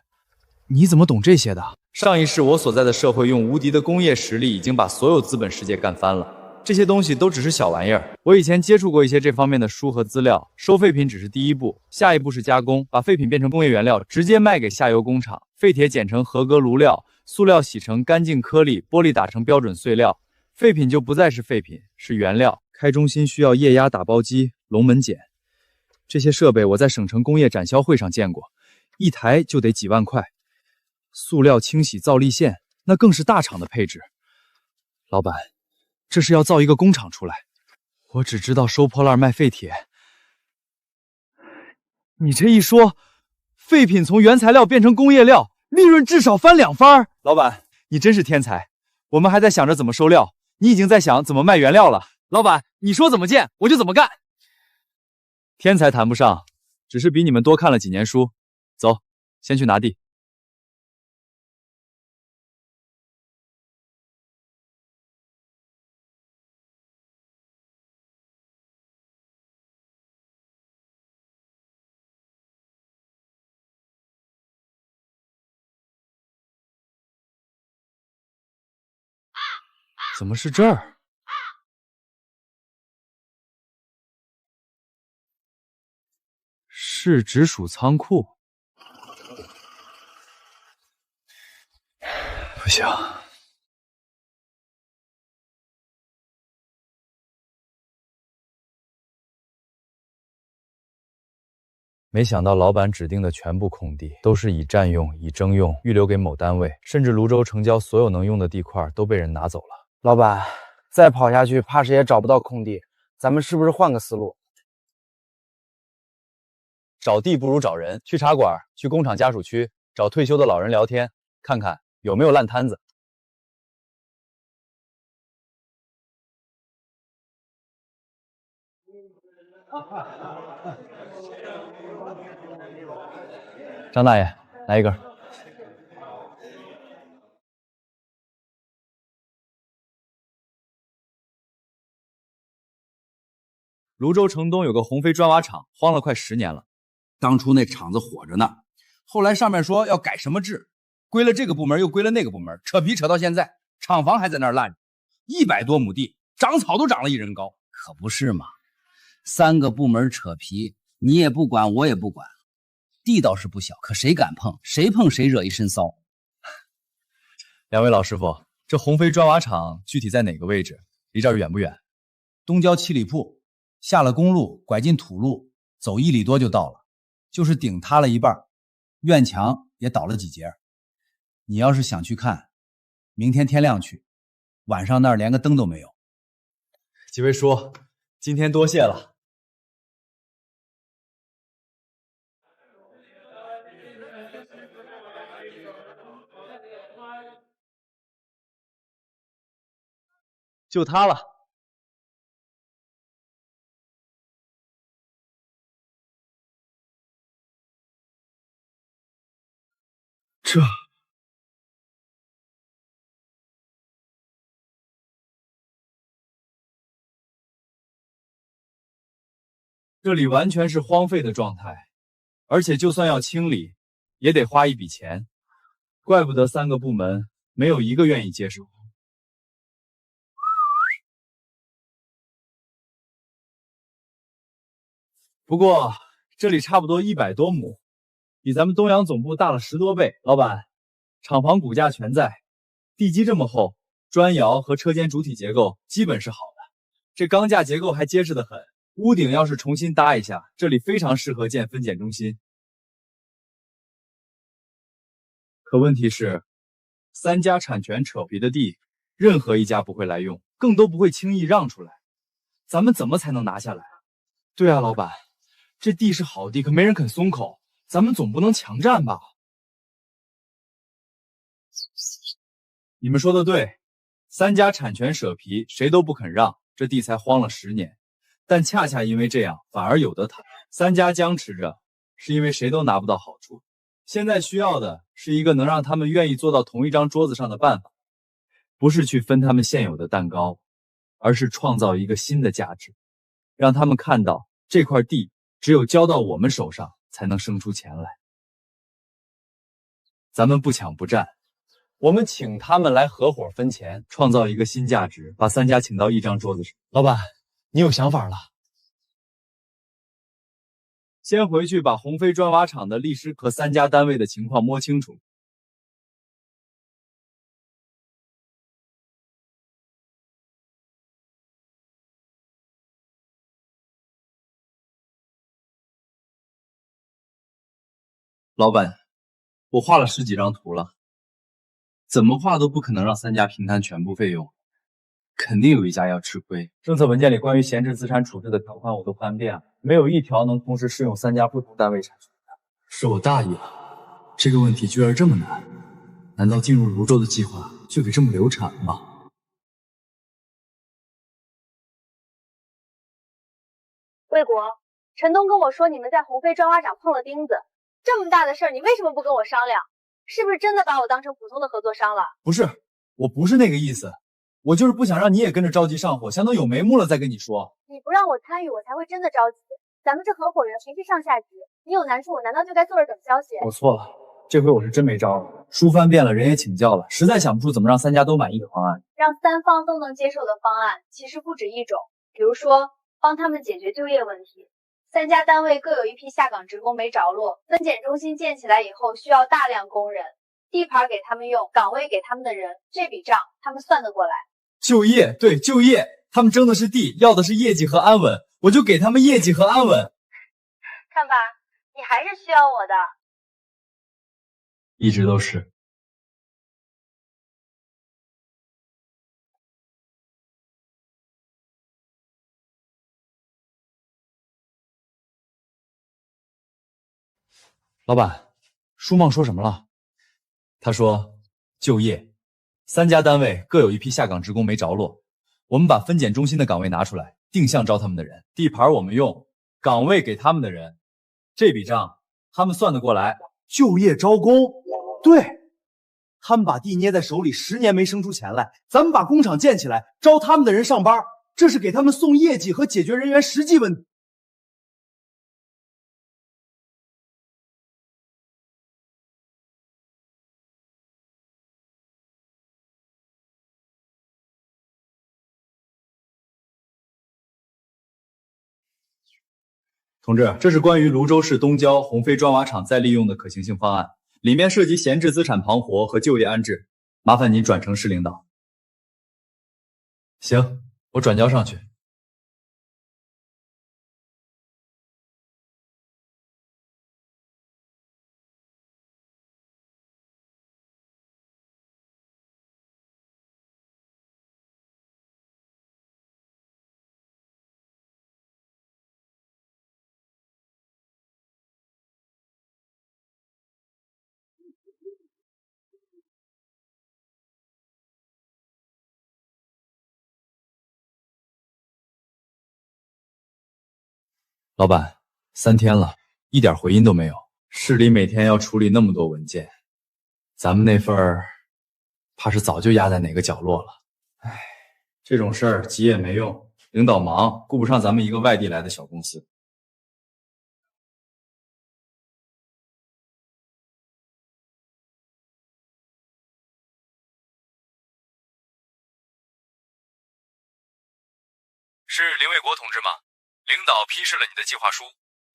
你怎么懂这些的？上一世我所在的社会用无敌的工业实力已经把所有资本世界干翻了，这些东西都只是小玩意儿。我以前接触过一些这方面的书和资料，收废品只是第一步，下一步是加工，把废品变成工业原料，直接卖给下游工厂。废铁剪成合格炉料，塑料洗成干净颗粒，玻璃打成标准碎料，废品就不再是废品，是原料。开中心需要液压打包机、龙门剪，这些设备我在省城工业展销会上见过，一台就得几万块。塑料清洗造粒线，那更是大厂的配置。老板，这是要造一个工厂出来，我只知道收破烂卖废铁。你这一说，废品从原材料变成工业料，利润至少翻2番。老板，你真是天才！我们还在想着怎么收料，你已经在想怎么卖原料了。老板，你说怎么建，我就怎么干。天才谈不上，只是比你们多看了几年书。走，先去拿地。怎么是这儿？是直属仓库。不行，没想到老板指定的全部空地都是已占用、已征用、预留给某单位，甚至泸州城郊所有能用的地块都被人拿走了。老板，再跑下去，怕是也找不到空地。咱们是不是换个思路？找地不如找人，去茶馆、去工厂家属区找退休的老人聊天，看看有没有烂摊子。张大爷，来一根。泸州城东有个鸿飞砖瓦厂，荒了快10年了。当初那厂子火着呢，后来上面说要改什么制，归了这个部门又归了那个部门，扯皮扯到现在，厂房还在那儿烂着，100多亩地，长草都长了1人高。可不是嘛，3个部门扯皮，你也不管，我也不管，地倒是不小，可谁敢碰？谁碰谁惹一身骚。两位老师傅，这鸿飞砖瓦厂具体在哪个位置？离这儿远不远？东郊7里铺，下了公路，拐进土路，走1里多就到了。就是顶塌了一半，院墙也倒了几截。你要是想去看，明天天亮去，晚上那儿连个灯都没有。几位叔，今天多谢了。就他了。这里完全是荒废的状态，而且就算要清理，也得花一笔钱。怪不得3个部门没有一个愿意接手。不过这里差不多100多亩，比咱们东阳总部大了10多倍。老板，厂房骨架全在，地基这么厚，砖窑和车间主体结构基本是好的，这钢架结构还结实得很。屋顶要是重新搭一下，这里非常适合建分拣中心。可问题是， 3家产权扯皮的地，任何一家不会来用，更都不会轻易让出来。咱们怎么才能拿下来？对啊，老板，这地是好地，可没人肯松口，咱们总不能强占吧？你们说的对，3家产权扯皮，谁都不肯让，这地才荒了10年。但恰恰因为这样，反而有得谈。3家僵持着，是因为谁都拿不到好处。现在需要的是一个能让他们愿意坐到同一张桌子上的办法，不是去分他们现有的蛋糕，而是创造一个新的价值，让他们看到这块地只有交到我们手上才能生出钱来。咱们不抢不占，我们请他们来合伙分钱，创造一个新价值，把3家请到一张桌子上。老板，你有想法了？先回去把鸿飞砖瓦厂的律师和3家单位的情况摸清楚。老板，我画了10几张图了，怎么画都不可能让3家平摊全部费用，肯定有一家要吃亏。政策文件里关于闲置资产处置的条款我都翻遍了，没有一条能同时适用3家不同单位产权的。是我大意了，这个问题居然这么难，难道进入泸州的计划就得这么流产吗？魏国，陈东跟我说你们在鸿飞砖瓦厂碰了钉子，这么大的事儿，你为什么不跟我商量？是不是真的把我当成普通的合作商了？不是，我不是那个意思，我就是不想让你也跟着着急上火，想等有眉目了再跟你说。你不让我参与，我才会真的着急。咱们这合伙人谁是上下级？你有难处，我难道就该坐着等消息？我错了，这回我是真没招了。书翻遍了，人也请教了，实在想不出怎么让3家都满意的方案。让3方都能接受的方案其实不止一种，比如说帮他们解决就业问题。3家单位各有一批下岗职工没着落，分拣中心建起来以后需要大量工人，地盘给他们用，岗位给他们的人，这笔账他们算得过来。就业，对，就业，他们争的是地，要的是业绩和安稳，我就给他们业绩和安稳。看吧，你还是需要我的。一直都是。老板，舒梦说什么了？他说就业，3家单位各有一批下岗职工没着落，我们把分拣中心的岗位拿出来，定向招他们的人，地盘我们用，岗位给他们的人，这笔账他们算得过来。就业招工，对，他们把地捏在手里10年没生出钱来，咱们把工厂建起来，招他们的人上班，这是给他们送业绩和解决人员实际问题。同志，这是关于泸州市东郊鸿飞砖瓦厂再利用的可行性方案，里面涉及闲置资产盘活和就业安置，麻烦您转呈市领导。行，我转交上去。老板，3天了，一点回音都没有。市里每天要处理那么多文件，咱们那份儿怕是早就压在哪个角落了。唉，这种事儿急也没用，领导忙，顾不上咱们一个外地来的小公司。是林卫国同志吗？领导批示了你的计划书，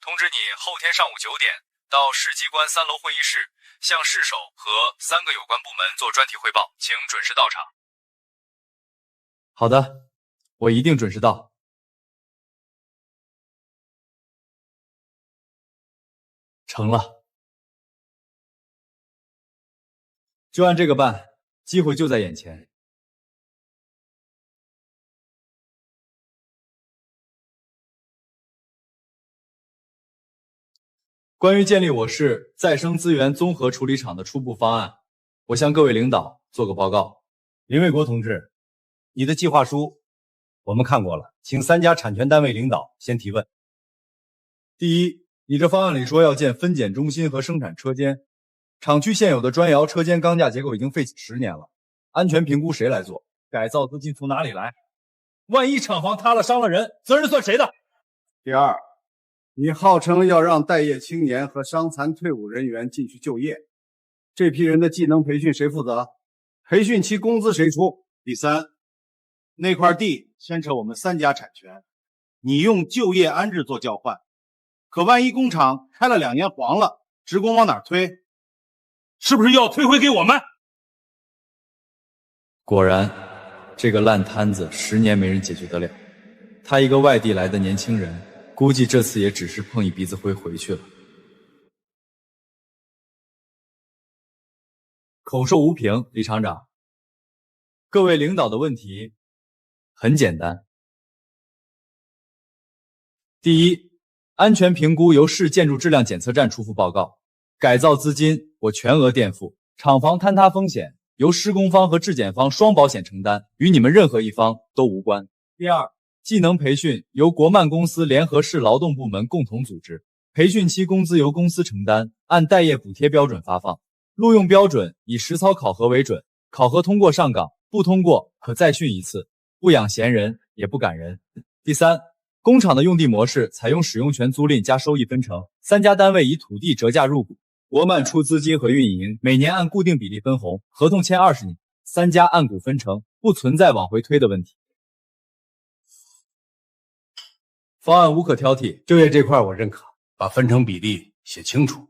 通知你后天上午9点到市机关3楼会议室，向市首和3个有关部门做专题汇报，请准时到场。好的，我一定准时到。成了，就按这个办。机会就在眼前。关于建立我市再生资源综合处理厂的初步方案，我向各位领导做个报告。林卫国同志，你的计划书我们看过了，请3家产权单位领导先提问。第一，你这方案里说要建分拣中心和生产车间，厂区现有的砖窑车间钢架结构已经废弃10年了，安全评估谁来做？改造资金从哪里来？万一厂房塌了伤了人，责任算谁的？第二，你号称要让待业青年和伤残退伍人员进去就业，这批人的技能培训谁负责？培训期工资谁出？第三，那块地牵扯我们3家产权，你用就业安置做交换，可万一工厂开了2年黄了，职工往哪推？是不是又要退回给我们？果然，这个烂摊子10年没人解决得了。他一个外地来的年轻人，估计这次也只是碰一鼻子灰回去了。口授无凭，李厂长。各位领导的问题很简单。第一，安全评估由市建筑质量检测站出复报告，改造资金我全额垫付，厂房坍塌风险由施工方和质检方双保险承担，与你们任何一方都无关。第二，技能培训由国漫公司联合市劳动部门共同组织，培训期工资由公司承担，按待业补贴标准发放，录用标准以实操考核为准，考核通过上岗，不通过可再训1次，不养闲人也不赶人。第三，工厂的用地模式采用使用权租赁加收益分成，3家单位以土地折价入股，国漫出资金和运营，每年按固定比例分红，合同签20年，3家按股分成，不存在往回推的问题。方案无可挑剔，就业这块我认可，把分成比例写清楚，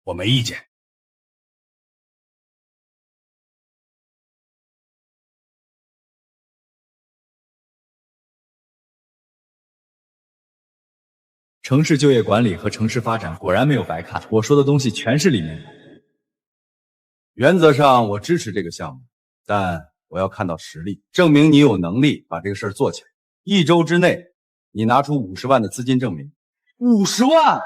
我没意见。城市就业管理和城市发展果然没有白看，我说的东西全是里面的。原则上我支持这个项目，但我要看到实力，证明你有能力把这个事儿做起来。1周之内，你拿出50万的资金证明。50万？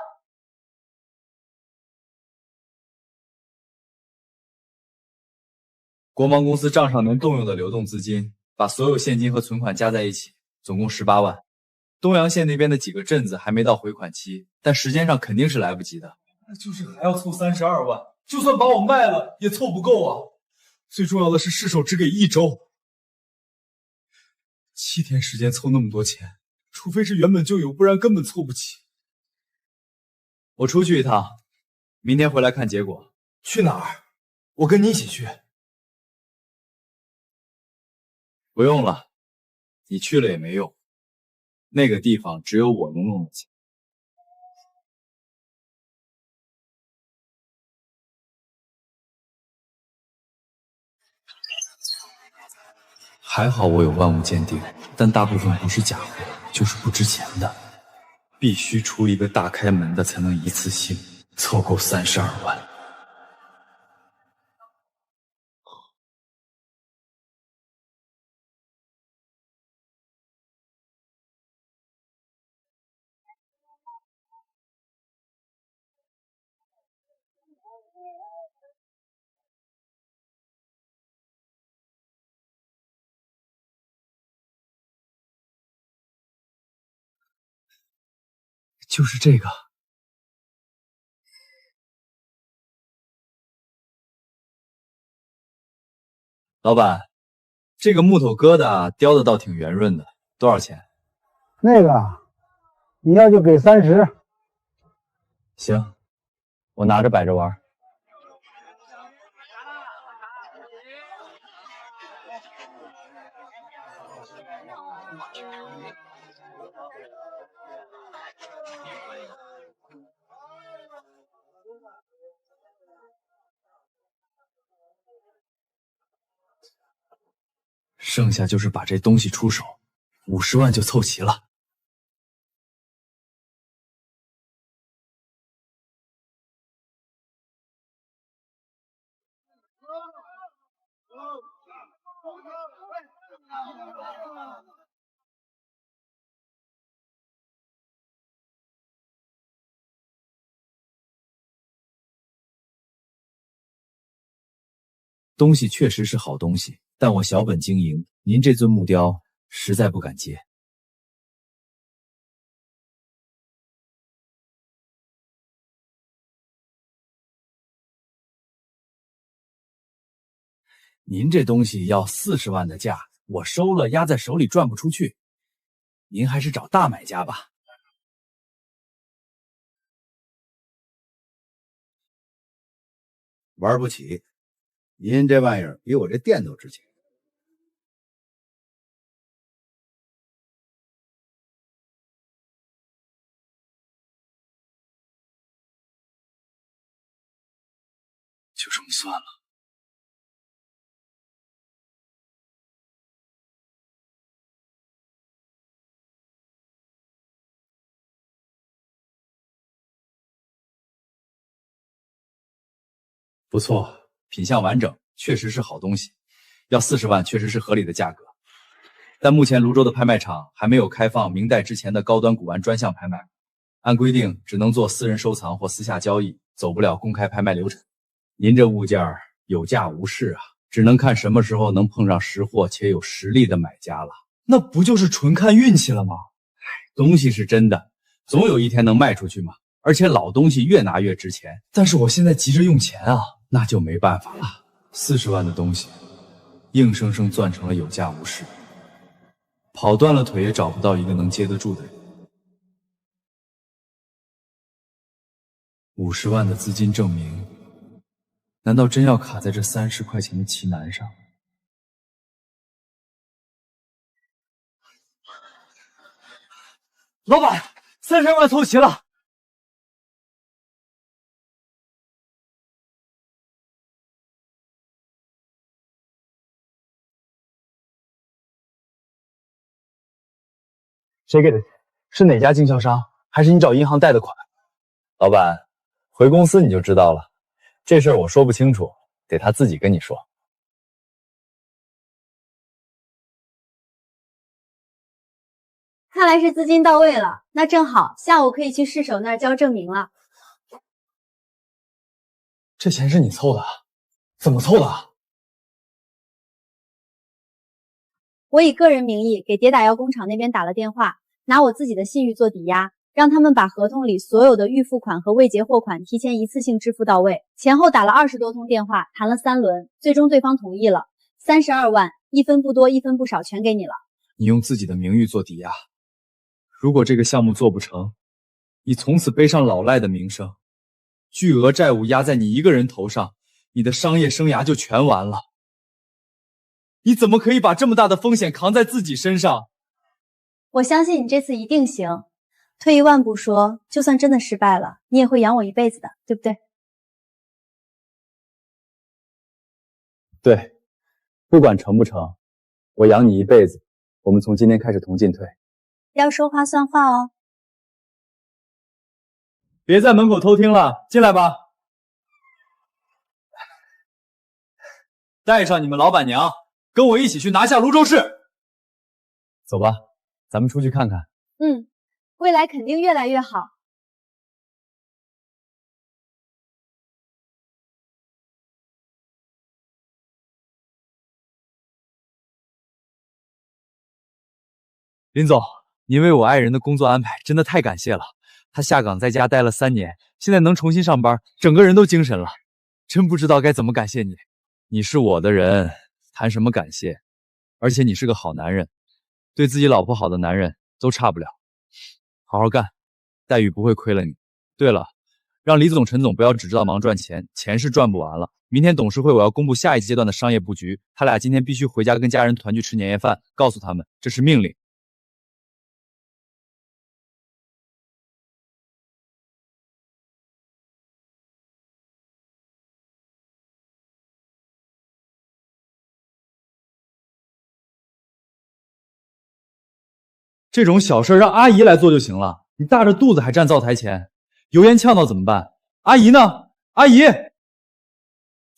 国贸公司账上能动用的流动资金，把所有现金和存款加在一起，总共18万。东阳县那边的几个镇子还没到回款期，但时间上肯定是来不及的。那就是还要凑32万，就算把我卖了也凑不够啊！最重要的是失手只给1周，7天时间凑那么多钱，除非是原本就有，不然根本凑不齐。我出去一趟，明天回来看结果。去哪儿？我跟你一起去。不用了，你去了也没用。那个地方只有我能弄得起。还好我有万物鉴定，但大部分不是假货，就是不值钱的。必须出一个大开门的，才能一次性凑够32万。就是这个。老板，这个木头疙瘩雕的倒挺圆润的，多少钱？那个你要就给30。行，我拿着摆着玩。剩下就是把这东西出手，50万就凑齐了。东西确实是好东西，但我小本经营，您这尊木雕实在不敢接。您这东西要40万的价，我收了压在手里赚不出去，您还是找大买家吧。玩不起，您这玩意儿比我这店都值钱。就这么算了。不错，品相完整，确实是好东西。要40万确实是合理的价格，但目前泸州的拍卖场还没有开放明代之前的高端古玩专项拍卖，按规定只能做私人收藏或私下交易，走不了公开拍卖流程。您这物件有价无市啊，只能看什么时候能碰上识货且有实力的买家了。那不就是纯看运气了吗？东西是真的，总有一天能卖出去嘛。而且老东西越拿越值钱，但是我现在急着用钱啊，那就没办法了。40万的东西，硬生生攥成了有价无市，跑断了腿也找不到一个能接得住的人。50万的资金证明，难道真要卡在这30块钱的奇难上？老板，32万凑齐了。谁给的钱？是哪家经销商？还是你找银行贷的款？老板，回公司你就知道了。这事儿我说不清楚，得他自己跟你说。看来是资金到位了，那正好，下午可以去市首那儿交证明了。这钱是你凑的？怎么凑的？我以个人名义给叠打药工厂那边打了电话，拿我自己的信誉做抵押，让他们把合同里所有的预付款和未结货款提前一次性支付到位。前后打了20多通电话，谈了3轮，最终对方同意了，32万，一分不多，一分不少，全给你了。你用自己的名誉做抵押，如果这个项目做不成，你从此背上老赖的名声，巨额债务压在你一个人头上，你的商业生涯就全完了。你怎么可以把这么大的风险扛在自己身上？我相信你这次一定行。退一万步说，就算真的失败了，你也会养我一辈子的，对不对？对，不管成不成，我养你一辈子。我们从今天开始同进退。要说话算话哦。别在门口偷听了，进来吧。带上你们老板娘，跟我一起去拿下泸州市。走吧，咱们出去看看。未来肯定越来越好。林总，您为我爱人的工作安排真的太感谢了。她下岗在家待了3年，现在能重新上班，整个人都精神了。真不知道该怎么感谢你。你是我的人，谈什么感谢？而且你是个好男人，对自己老婆好的男人都差不了。好好干，待遇不会亏了你。对了，让李总、陈总不要只知道忙赚钱，钱是赚不完了。明天董事会我要公布下一阶段的商业布局，他俩今天必须回家跟家人团聚吃年夜饭，告诉他们这是命令。这种小事让阿姨来做就行了，你大着肚子还站灶台前，油烟呛到怎么办？阿姨呢？阿姨，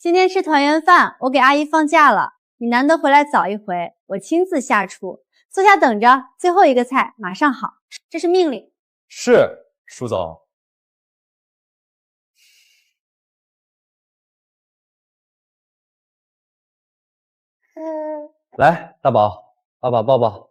今天吃团圆饭，我给阿姨放假了，你难得回来早一回，我亲自下厨。坐下等着，最后一个菜马上好，这是命令。是，舒总。来，大宝，爸爸抱抱。